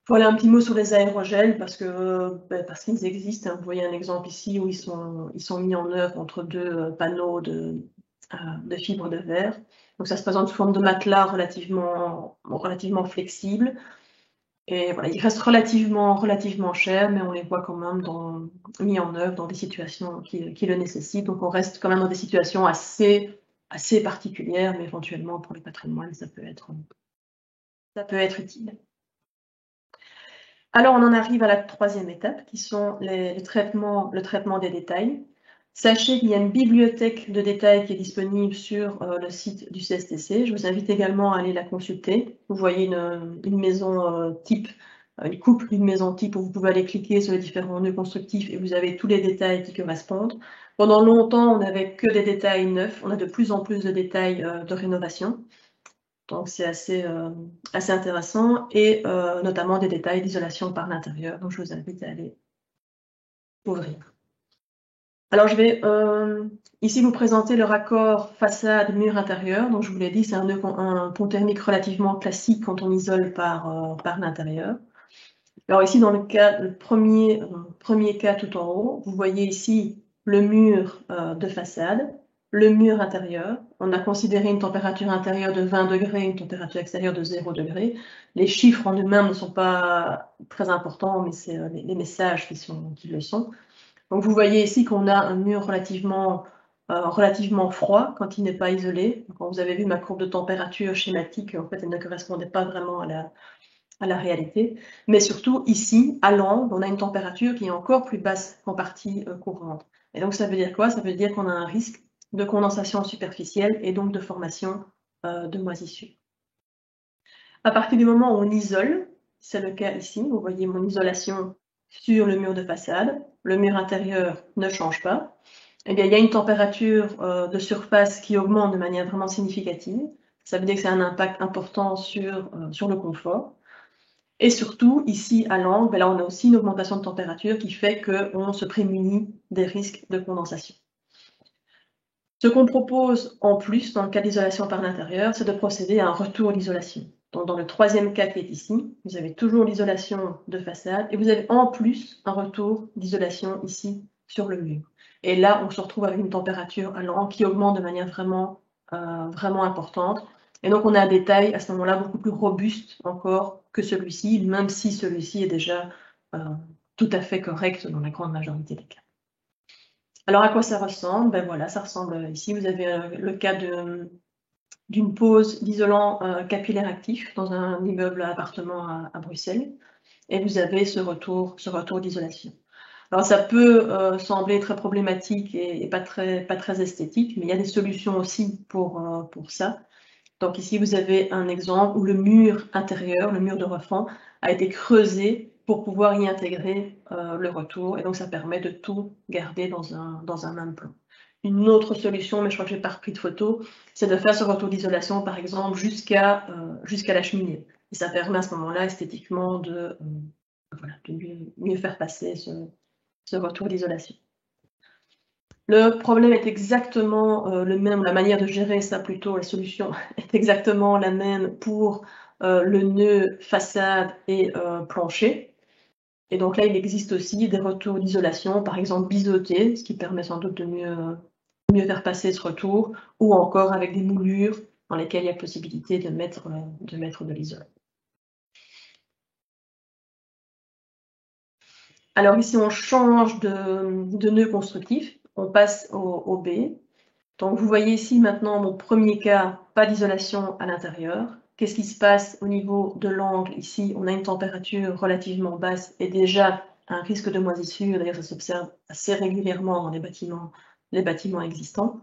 Voilà un petit mot sur les aérogels parce qu'ils existent. Vous voyez un exemple ici où ils sont mis en œuvre entre 2 panneaux de fibres de verre. Donc ça se présente sous forme de matelas relativement flexible. Et voilà, ils restent relativement chers, mais on les voit quand même mis en œuvre dans des situations qui le nécessitent. Donc on reste quand même dans des situations assez particulières, mais éventuellement pour le patrimoine, ça peut être utile. Alors, on en arrive à la 3e étape, qui sont le traitement des détails. Sachez qu'il y a une bibliothèque de détails qui est disponible sur le site du CSTC. Je vous invite également à aller la consulter. Vous voyez une maison type, une coupe d'une maison type où vous pouvez aller cliquer sur les différents nœuds constructifs et vous avez tous les détails qui correspondent. Pendant longtemps, on n'avait que des détails neufs. On a de plus en plus de détails de rénovation. Donc c'est assez intéressant et notamment des détails d'isolation par l'intérieur. Donc je vous invite à aller ouvrir. Alors je vais ici vous présenter le raccord façade mur intérieur. Donc je vous l'ai dit, c'est un pont thermique relativement classique quand on isole par l'intérieur. Alors ici dans le premier cas tout en haut, vous voyez ici le mur de façade. Le mur intérieur, on a considéré une température intérieure de 20 degrés, une température extérieure de 0 degrés. Les chiffres en eux-mêmes ne sont pas très importants, mais c'est les messages qui le sont. Donc vous voyez ici qu'on a un mur relativement froid quand il n'est pas isolé. Quand vous avez vu ma courbe de température schématique, en fait, elle ne correspondait pas vraiment à la réalité. Mais surtout, ici, à l'angle, on a une température qui est encore plus basse qu'en partie courante. Et donc ça veut dire quoi? Ça veut dire qu'on a un risque de condensation superficielle et donc de formation de moisissures. À partir du moment où on isole, c'est le cas ici, vous voyez mon isolation sur le mur de façade, le mur intérieur ne change pas, eh bien, il y a une température de surface qui augmente de manière vraiment significative. Ça veut dire que c'est un impact important sur le confort. Et surtout, ici à l'angle, là on a aussi une augmentation de température qui fait qu'on se prémunit des risques de condensation. Ce qu'on propose en plus, dans le cas d'isolation par l'intérieur, c'est de procéder à un retour d'isolation. Donc dans le troisième cas qui est ici, vous avez toujours l'isolation de façade et vous avez en plus un retour d'isolation ici sur le mur. Et là, on se retrouve avec une température à l'angle qui augmente de manière vraiment, vraiment importante. Et donc on a un détail à ce moment-là beaucoup plus robuste encore que celui-ci, même si celui-ci est déjà tout à fait correct dans la grande majorité des cas. Alors, à quoi ça ressemble? Ben voilà, ça ressemble ici. Vous avez le cas d'une pose d'isolant capillaire actif dans un immeuble à appartement à Bruxelles. Et vous avez ce retour d'isolation. Alors, ça peut sembler très problématique et pas très esthétique, mais il y a des solutions aussi pour ça. Donc ici, vous avez un exemple où le mur intérieur, le mur de refend, a été creusé pour pouvoir y intégrer le retour. Et donc, ça permet de tout garder dans un même plan. Une autre solution, mais je crois que je n'ai pas repris de photo, c'est de faire ce retour d'isolation, par exemple, jusqu'à la cheminée. Et ça permet à ce moment-là, esthétiquement, de mieux faire passer ce retour d'isolation. Le problème est exactement le même, la manière de gérer ça plutôt, la solution est exactement la même pour le nœud façade et plancher. Et donc là, il existe aussi des retours d'isolation, par exemple biseautés, ce qui permet sans doute de mieux faire passer ce retour, ou encore avec des moulures dans lesquelles il y a possibilité de mettre de l'isolant. Alors ici, on change de nœud constructif, on passe au B. Donc vous voyez ici maintenant mon premier cas, pas d'isolation à l'intérieur. Qu'est-ce qui se passe au niveau de l'angle? Ici, on a une température relativement basse et déjà un risque de moisissure. D'ailleurs, ça s'observe assez régulièrement dans les bâtiments existants.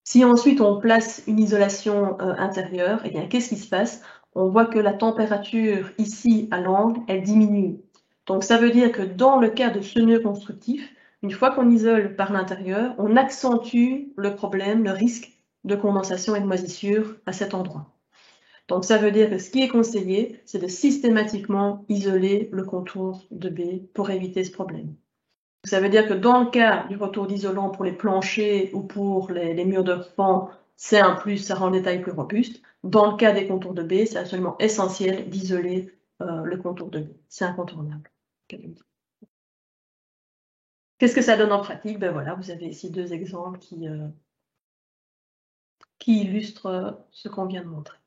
Si ensuite on place une isolation intérieure, eh bien qu'est-ce qui se passe? On voit que la température ici à l'angle, elle diminue. Donc ça veut dire que dans le cas de ce nœud constructif, une fois qu'on isole par l'intérieur, on accentue le problème, le risque de condensation et de moisissure à cet endroit. Donc ça veut dire que ce qui est conseillé, c'est de systématiquement isoler le contour de B pour éviter ce problème. Ça veut dire que dans le cas du retour d'isolant pour les planchers ou pour les murs de refend, c'est un plus, ça rend le détail plus robuste. Dans le cas des contours de B, c'est absolument essentiel d'isoler le contour de B. C'est incontournable. Qu'est-ce que ça donne en pratique? Ben voilà, vous avez ici deux exemples qui illustrent ce qu'on vient de montrer.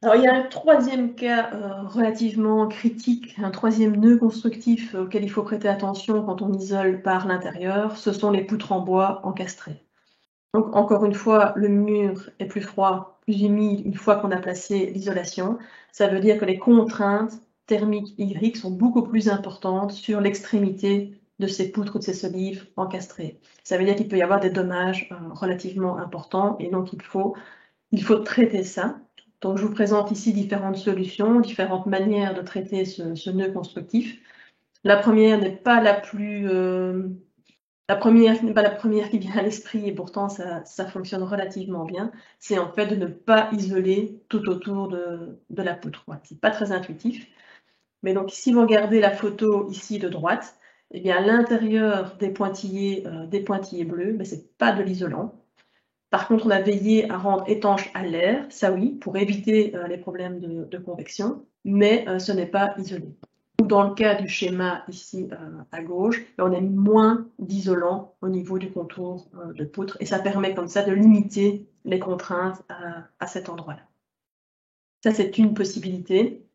Alors, il y a un troisième cas relativement critique, un troisième nœud constructif auquel il faut prêter attention quand on isole par l'intérieur, ce sont les poutres en bois encastrées. Donc, encore une fois, le mur est plus froid, plus humide une fois qu'on a placé l'isolation. Ça veut dire que les contraintes thermiques hydriques sont beaucoup plus importantes sur l'extrémité de ces poutres ou de ces solives encastrées. Ça veut dire qu'il peut y avoir des dommages relativement importants et donc il faut traiter ça. Donc, je vous présente ici différentes solutions, différentes manières de traiter ce nœud constructif. La première n'est pas la plus... la première n'est pas la première qui vient à l'esprit et pourtant ça fonctionne relativement bien. C'est en fait de ne pas isoler tout autour de la poutre. Voilà, c'est pas très intuitif. Mais donc, si vous regardez la photo ici de droite, eh bien, à l'intérieur des pointillés bleus, ben, c'est pas de l'isolant. Par contre, on a veillé à rendre étanche à l'air, ça oui, pour éviter les problèmes de convection, mais ce n'est pas isolé. Ou dans le cas du schéma ici à gauche, on a mis moins d'isolant au niveau du contour de poutre et ça permet comme ça de limiter les contraintes à cet endroit-là. Ça, c'est une possibilité.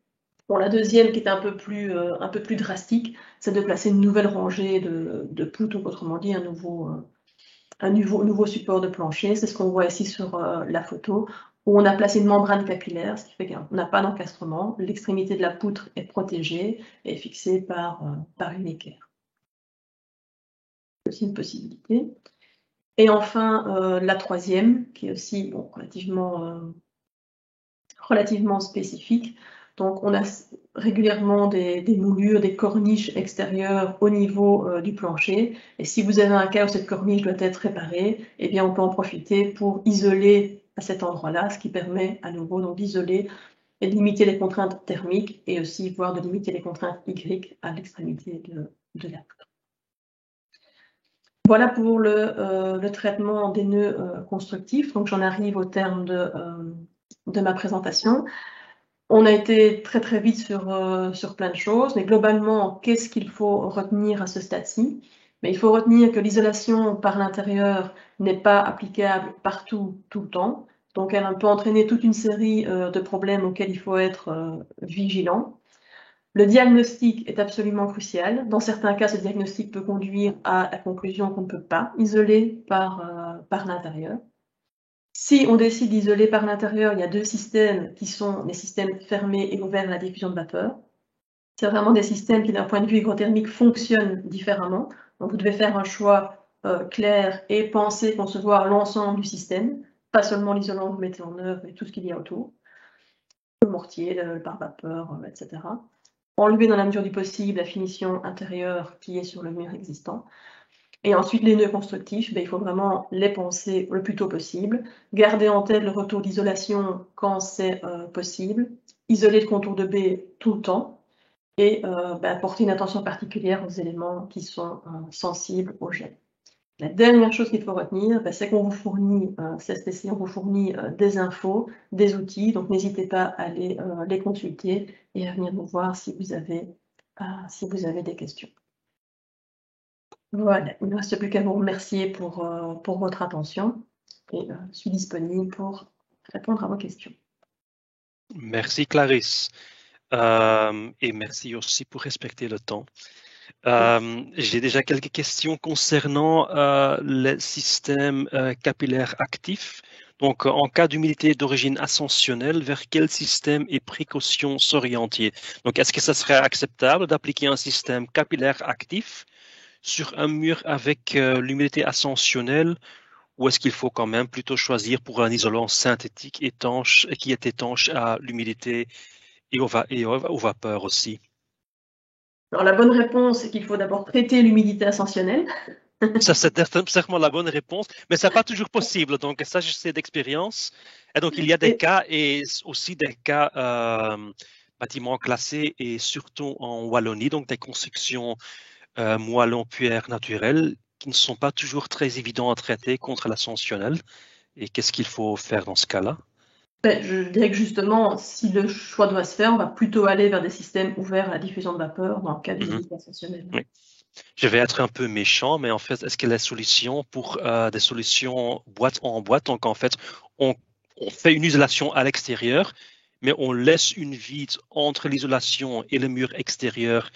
Bon, la deuxième, qui est un peu plus drastique, c'est de placer une nouvelle rangée de poutres, ou autrement dit un nouveau support de plancher. C'est ce qu'on voit ici sur la photo, où on a placé une membrane capillaire, ce qui fait qu'on n'a pas d'encastrement. L'extrémité de la poutre est protégée et fixée par une équerre. C'est aussi une possibilité. Et enfin, la troisième, qui est aussi relativement spécifique. Donc, on a régulièrement des moulures, des corniches extérieures au niveau du plancher. Et si vous avez un cas où cette corniche doit être réparée, eh bien, on peut en profiter pour isoler à cet endroit-là, ce qui permet à nouveau d'isoler et de limiter les contraintes thermiques et aussi voire de limiter les contraintes Y à l'extrémité de la poutre. Voilà pour le traitement des nœuds constructifs. Donc j'en arrive au terme de ma présentation. On a été très très vite sur plein de choses, mais globalement, qu'est-ce qu'il faut retenir à ce stade-ci? Mais il faut retenir que l'isolation par l'intérieur n'est pas applicable partout, tout le temps. Donc elle peut entraîner toute une série de problèmes auxquels il faut être vigilant. Le diagnostic est absolument crucial. Dans certains cas, ce diagnostic peut conduire à la conclusion qu'on ne peut pas isoler par l'intérieur. Si on décide d'isoler par l'intérieur, il y a deux systèmes qui sont les systèmes fermés et ouverts à la diffusion de vapeur. C'est vraiment des systèmes qui, d'un point de vue hygrothermique, fonctionnent différemment. Donc vous devez faire un choix clair et penser, concevoir l'ensemble du système, pas seulement l'isolant que vous mettez en œuvre, mais tout ce qu'il y a autour. Le mortier, le pare-vapeur, etc. Enlever dans la mesure du possible la finition intérieure qui est sur le mur existant. Et ensuite, les nœuds constructifs, il faut vraiment les penser le plus tôt possible. Garder en tête le retour d'isolation quand c'est possible. Isoler le contour de baie tout le temps. Et porter une attention particulière aux éléments qui sont sensibles au gel. La dernière chose qu'il faut retenir, c'est qu'on vous fournit, CSTC, on vous fournit des infos, des outils, donc n'hésitez pas à aller les consulter et à venir nous voir si vous avez des questions. Voilà, il ne reste plus qu'à vous remercier pour votre attention et je suis disponible pour répondre à vos questions. Merci Clarisse et merci aussi pour respecter le temps. J'ai déjà quelques questions concernant les systèmes capillaires actifs. Donc, en cas d'humidité d'origine ascensionnelle, vers quel système et précautions s'orienter? Donc, est-ce que ça serait acceptable d'appliquer un système capillaire actif sur un mur avec l'humidité ascensionnelle, ou est-ce qu'il faut quand même plutôt choisir pour un isolant synthétique étanche qui est étanche à l'humidité et aux vapeurs aussi? Alors la bonne réponse, c'est qu'il faut d'abord traiter l'humidité ascensionnelle. Ça, c'est certainement la bonne réponse, mais ce n'est pas toujours possible. Donc, ça, je sais d'expérience. Et donc, il y a des cas et aussi des cas bâtiments classés et surtout en Wallonie, donc des constructions moellons pierre naturelles qui ne sont pas toujours très évidents à traiter contre l'ascensionnel. Et qu'est-ce qu'il faut faire dans ce cas-là? Je dirais que justement, si le choix doit se faire, on va plutôt aller vers des systèmes ouverts à la diffusion de vapeur dans le cas d'humidité ascensionnelle. Oui. Je vais être un peu méchant, mais en fait, est-ce qu'il y a des solutions pour des solutions boîte en boîte? Donc, en fait, on fait une isolation à l'extérieur, mais on laisse une vide entre l'isolation et le mur extérieur,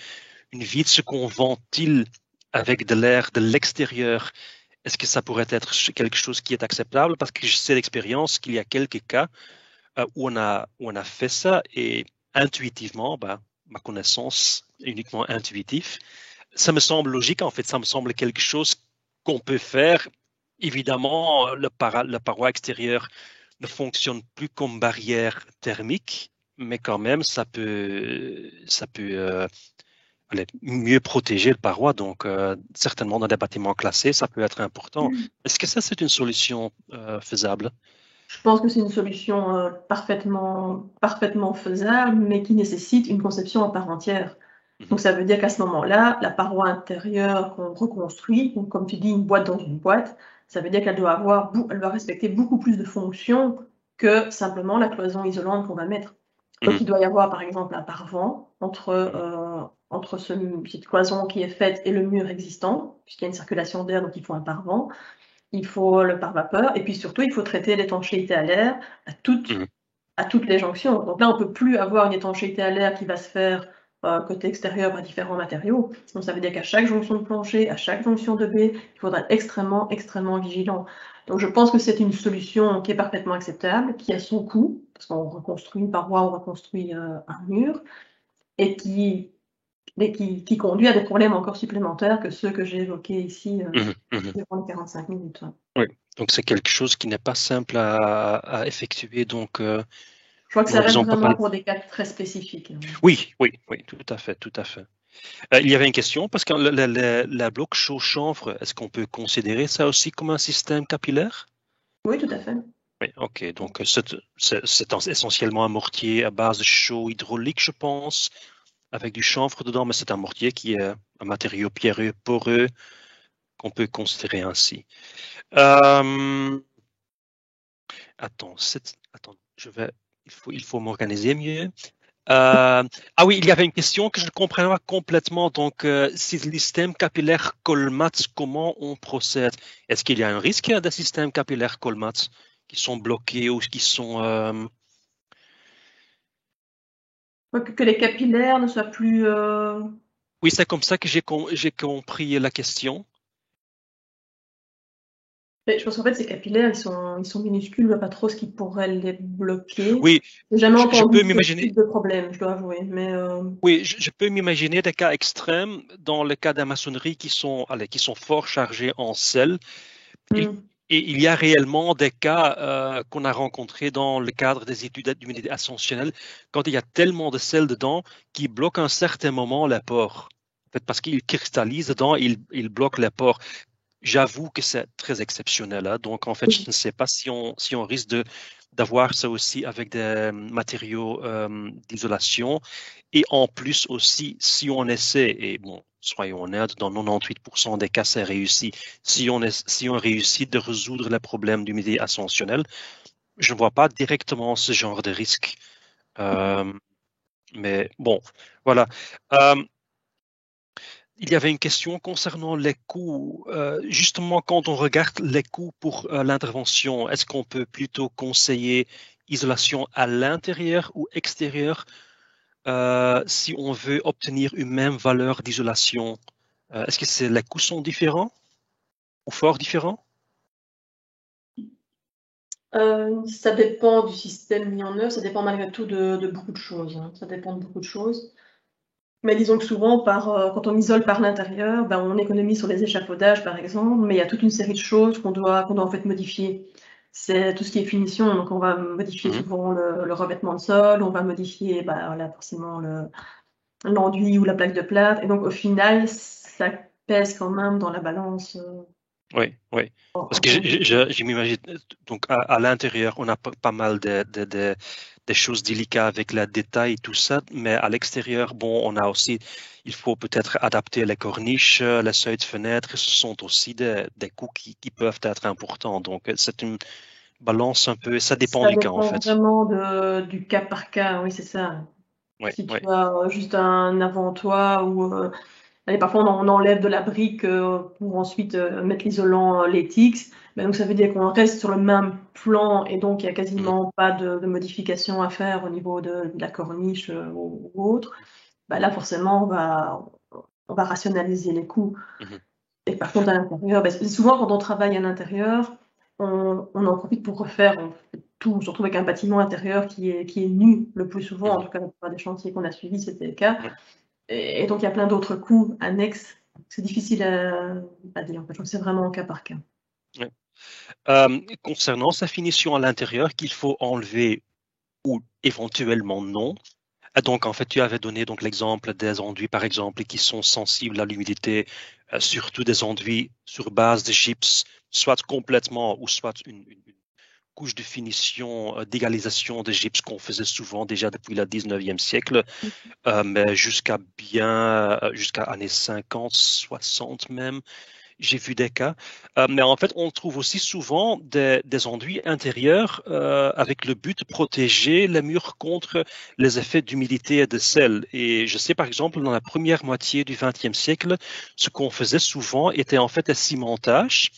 une vide ce qu'on ventile avec de l'air de l'extérieur. Est-ce que ça pourrait être quelque chose qui est acceptable? Parce que je sais d'expérience qu'il y a quelques cas où on a fait ça et intuitivement, ma connaissance est uniquement intuitive, ça me semble logique, en fait, ça me semble quelque chose qu'on peut faire. Évidemment, la paroi extérieure ne fonctionne plus comme barrière thermique, mais quand même, ça peut mieux protéger la paroi. Donc, certainement, dans des bâtiments classés, ça peut être important. Est-ce que ça, c'est une solution faisable? Je pense que c'est une solution parfaitement faisable, mais qui nécessite une conception à part entière. Donc ça veut dire qu'à ce moment-là, la paroi intérieure qu'on reconstruit, donc comme tu dis, une boîte dans une boîte, ça veut dire qu'elle doit respecter beaucoup plus de fonctions que simplement la cloison isolante qu'on va mettre. Donc il doit y avoir par exemple un pare-vent entre cette cloison qui est faite et le mur existant, puisqu'il y a une circulation d'air, donc il faut un pare-vent. Il faut le pare-vapeur, et puis surtout, il faut traiter l'étanchéité à l'air à toutes les jonctions. Donc là, on ne peut plus avoir une étanchéité à l'air qui va se faire côté extérieur par différents matériaux. Sinon, ça veut dire qu'à chaque jonction de plancher, à chaque jonction de baie, il faudra être extrêmement, extrêmement vigilant. Donc je pense que c'est une solution qui est parfaitement acceptable, qui a son coût, parce qu'on reconstruit une paroi, on reconstruit un mur, et qui conduit à des problèmes encore supplémentaires que ceux que j'ai évoqués ici durant les 45 minutes. Oui, donc c'est quelque chose qui n'est pas simple à effectuer. Donc, je crois que ça reste vraiment pour des cas très spécifiques. Oui, tout à fait, tout à fait. Il y avait une question, parce que la bloc chaud-chanvre, est-ce qu'on peut considérer ça aussi comme un système capillaire? Oui, tout à fait. Oui, ok. Donc, c'est essentiellement un mortier à base de chaux hydraulique, je pense, avec du chanvre dedans, mais c'est un mortier qui est un matériau pierreux poreux qu'on peut considérer ainsi. Euh, attends, il faut m'organiser mieux. Ah oui, il y avait une question que je ne comprenais pas complètement. Donc, si le système capillaire colmate, comment on procède? Est-ce qu'il y a un risque des systèmes capillaires colmate qui sont bloqués ou qui sont... Que les capillaires ne soient plus... Oui, c'est comme ça que j'ai compris la question. Je pense qu'en fait, ces capillaires, ils sont minuscules, je vois pas trop ce qui pourrait les bloquer. Oui, J'ai jamais je entendu peux ce m'imaginer. type de problème, je dois avouer. Mais Oui, je peux m'imaginer des cas extrêmes dans le cas de la maçonnerie qui sont fort chargés en sel. Il- hmm. et il y a réellement des cas qu'on a rencontrés dans le cadre des études d'humidité ascensionnelle, quand il y a tellement de sel dedans qui bloque à un certain moment les pores. En fait, parce qu'il cristallise dedans, il bloque les pores. J'avoue que c'est très exceptionnel, hein. Donc, en fait, je ne sais pas si on risque d'avoir ça aussi avec des matériaux d'isolation. Et en plus aussi, si on essaie, et bon, soyons honnêtes, dans 98% des cas, c'est réussi. Si on réussit de résoudre les problèmes d'humidité ascensionnelle, je ne vois pas directement ce genre de risque. Euh, mais bon, voilà. Euh, il y avait une question concernant les coûts. Justement, quand on regarde les coûts pour l'intervention, est-ce qu'on peut plutôt conseiller isolation à l'intérieur ou extérieur si on veut obtenir une même valeur d'isolation? Est-ce que les coûts sont différents ou fort différents? Ça dépend du système mis en œuvre, ça dépend malgré tout de beaucoup de choses, hein. Ça dépend de beaucoup de choses. Mais disons que souvent, quand on isole par l'intérieur, ben, on économise sur les échafaudages, par exemple, mais il y a toute une série de choses qu'on doit en fait modifier. C'est tout ce qui est finition, donc on va modifier Mhm. souvent le revêtement de sol, on va modifier ben, voilà, forcément l'enduit ou la plaque de plâtre, et donc au final, ça pèse quand même dans la balance. Oui, oui. Parce En que termes de- je m'imagine, donc à l'intérieur, on a pas mal de choses délicates avec le détail et tout ça, mais à l'extérieur, bon, on a aussi, il faut peut-être adapter les corniches, les seuils de fenêtres, ce sont aussi des coûts qui peuvent être importants. Donc, c'est une balance un peu, ça dépend Ça du cas en dépend fait. vraiment du cas par cas, oui, c'est ça. Oui, Si oui. tu as juste un avant-toit ou allez, parfois on enlève de la brique pour ensuite mettre l'isolant Latex, mais donc ça veut dire qu'on reste sur le même plan et donc il n'y a Mhm, quasiment pas de modification à faire au niveau de la corniche ou autre. Bah là forcément on va rationaliser les coûts. mhm, Et par contre à l'intérieur, bah, souvent quand on travaille à l'intérieur, on en profite pour refaire tout, surtout avec un bâtiment intérieur qui est nu le plus souvent, en mhm. tout cas la plupart des chantiers qu'on a suivis c'était le cas. Oui, Et donc, il y a plein d'autres coûts annexes. C'est difficile à dire. En fait, je trouve que c'est vraiment au cas par cas. oui. Concernant sa finition à l'intérieur, qu'il faut enlever ou éventuellement non. Donc, en fait, tu avais donné donc l'exemple des enduits, par exemple, qui sont sensibles à l'humidité, surtout des enduits sur base de gypse, soit complètement ou soit une couche de finition, d'égalisation de gypse qu'on faisait souvent déjà depuis le 19e siècle, mais jusqu'à années 50, 60 même. J'ai vu des cas. Mais en fait, on trouve aussi souvent des enduits intérieurs avec le but de protéger les murs contre les effets d'humidité et de sel. Et je sais par exemple, dans la première moitié du XXe siècle, ce qu'on faisait souvent était en fait un cimentage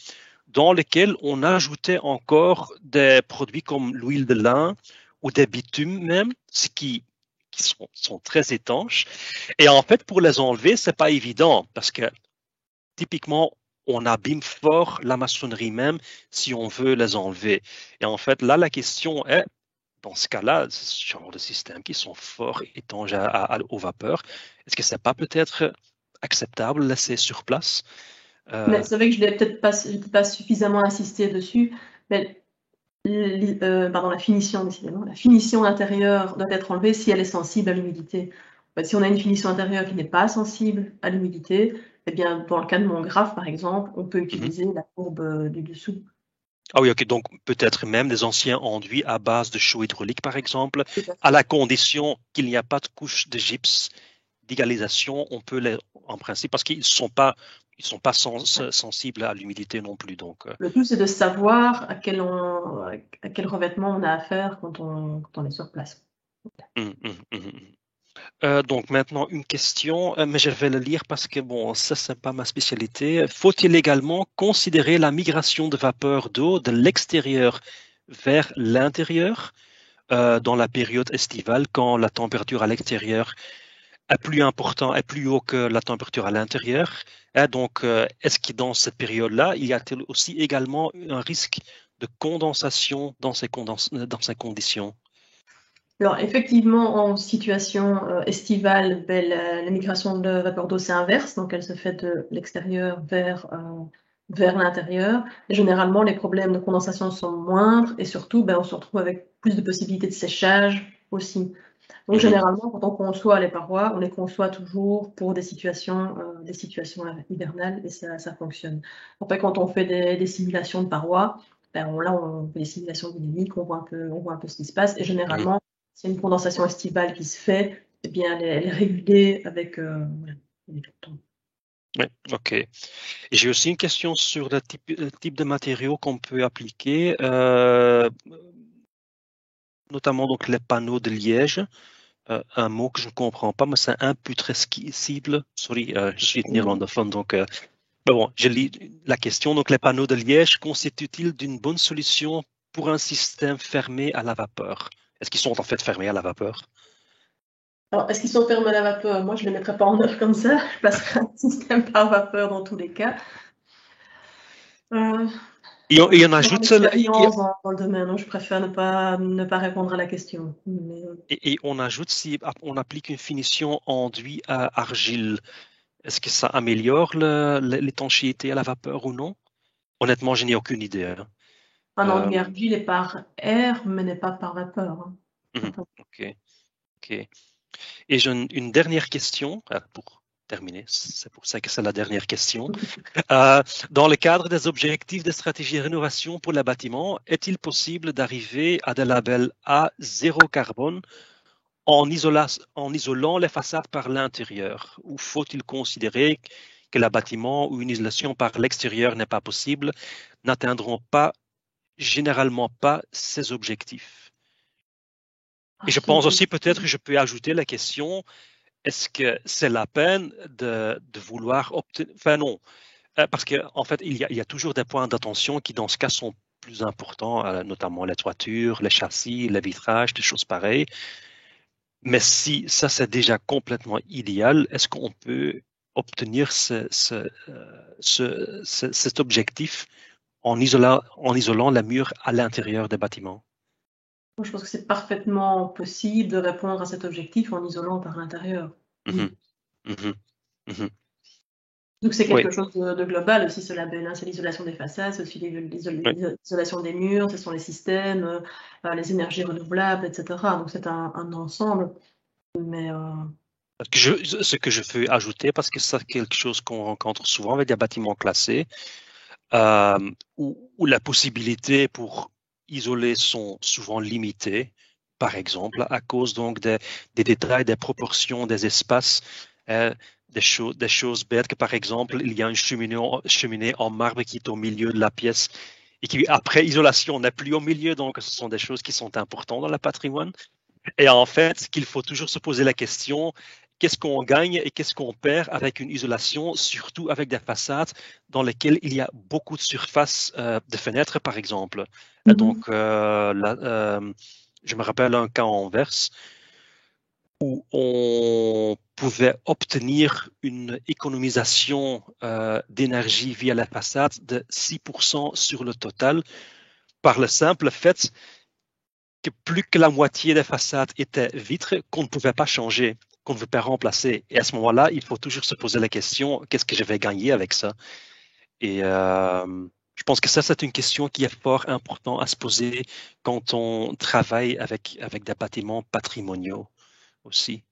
dans lequel on ajoutait encore des produits comme l'huile de lin ou des bitumes même, ce qui sont très étanches. Et en fait, pour les enlever, c'est pas évident parce que typiquement, on abîme fort la maçonnerie même si on veut les enlever. Et en fait, là, la question est, dans ce cas-là, ce genre de systèmes qui sont fort étanches aux vapeurs, est-ce que c'est pas peut-être acceptable de laisser sur place? Mais Euh, c'est vrai que je n'ai peut-être pas suffisamment insisté dessus. Mais pardon, la finition, décidément. La finition intérieure doit être enlevée si elle est sensible à l'humidité. En fait, si on a une finition intérieure qui n'est pas sensible à l'humidité, eh bien, dans le cas de mon graphe, par exemple, on peut mhm, utiliser la courbe du dessous. Ah oui, ok, donc peut-être même des anciens enduits à base de chaux hydraulique, par exemple, Tout à à fait. la condition qu'il n'y a pas de couche de gypse d'égalisation, on peut les, en principe, parce qu'ils sont pas sensibles à l'humidité non plus. Donc, Le tout, c'est de savoir à quel revêtement on a affaire quand on est sur place. hum, hum, hum, hum. Donc maintenant une question, mais je vais le lire parce que bon, ça c'est pas ma spécialité. Faut-il également considérer la migration de vapeur d'eau de l'extérieur vers l'intérieur dans la période estivale quand la température à l'extérieur est plus haut que la température à l'intérieur? Donc, est-ce que dans cette période-là, il y a-t-il aussi également un risque de condensation dans ces conditions? Alors, effectivement, en situation estivale, ben, la migration de vapeur d'eau, c'est inverse, donc elle se fait de l'extérieur vers l'intérieur. Et généralement, les problèmes de condensation sont moindres et surtout, ben, on se retrouve avec plus de possibilités de séchage aussi. Donc, Mhm, généralement, quand on conçoit les parois, on les conçoit toujours pour des situations hivernales et ça fonctionne. Après, quand on fait des simulations de parois, ben, là, on fait des simulations dynamiques, on voit un peu ce qui se passe et mhm. généralement, s'il y a une condensation estivale qui se fait, eh bien, elle est régulée voilà, avec le temps. Ouais, ok. Et j'ai aussi une question sur le type de matériaux qu'on peut appliquer, notamment donc les panneaux de liège. Un mot que je ne comprends pas, mais c'est imputrescible. Sorry, je suis néerlandophone, donc mais bon, je lis la question. Donc, les panneaux de liège constituent-ils d'une bonne solution pour un système fermé à la vapeur? Est-ce qu'ils sont en fait fermés à la vapeur? Alors, est-ce qu'ils sont fermés à la vapeur? Moi, je ne les mettrais pas en œuvre comme ça. Je passerai un système par vapeur dans tous les cas. Euh, Et J'ai on pas ajoute, d'expérience dans le domaine, donc je préfère ne pas répondre à la question. Mais, et on ajoute si on applique une finition enduit à argile, est-ce que ça améliore l'étanchéité à la vapeur ou non? Honnêtement, je n'ai aucune idée, hein. un Euh, enduit argile est par air, mais n'est pas par vapeur, hein. mhm, Enfin, ok, ok. Et j'ai une dernière question pour terminer. C'est pour ça que c'est la dernière question. Euh, Dans le cadre des objectifs de stratégie de rénovation pour le bâtiment, est-il possible d'arriver à des labels A zéro carbone en isolant les façades par l'intérieur? Ou faut-il considérer que le bâtiment ou une isolation par l'extérieur n'est pas possible, n'atteindront pas généralement pas ces objectifs? Et je pense aussi peut-être que je peux ajouter la question, est-ce que c'est la peine de vouloir obtenir... Enfin non, parce qu'en en fait, il y a toujours des points d'attention qui, dans ce cas, sont plus importants, notamment les toitures, les châssis, les vitrages, des choses pareilles. Mais si ça, c'est déjà complètement idéal, est-ce qu'on peut obtenir cet objectif en isolant la mur à l'intérieur des bâtiments? moi, je pense que c'est parfaitement possible de répondre à cet objectif en isolant par l'intérieur. Mhm, Oui. mhm, mhm. Donc c'est Oui, quelque chose de global aussi, ce label, hein. C'est l'isolation des façades, c'est aussi oui. l'isolation des murs, ce sont les systèmes, les énergies renouvelables, etc. Donc c'est un ensemble. Mais Ce que je veux ajouter, parce que c'est quelque chose qu'on rencontre souvent avec des bâtiments classés, où la possibilité pour isoler sont souvent limitées, par exemple, à cause donc des détails, des proportions des espaces, des choses bêtes que, par exemple, il y a une cheminée en marbre qui est au milieu de la pièce et qui, après isolation, n'est plus au milieu. Donc, ce sont des choses qui sont importantes dans le patrimoine. Et en fait, qu'il faut toujours se poser la question, qu'est-ce qu'on gagne et qu'est-ce qu'on perd avec une isolation, surtout avec des façades dans lesquelles il y a beaucoup de surface de fenêtres, par exemple. mhm. Donc, je me rappelle un cas en Anvers où on pouvait obtenir une économisation d'énergie via la façade de 6% sur le total par le simple fait que plus que la moitié des façades étaient vitres qu'on ne pouvait pas changer, qu'on ne veut pas remplacer. Et à ce moment-là, il faut toujours se poser la question, qu'est-ce que je vais gagner avec ça? Et je pense que ça, c'est une question qui est fort important à se poser quand on travaille avec des bâtiments patrimoniaux aussi.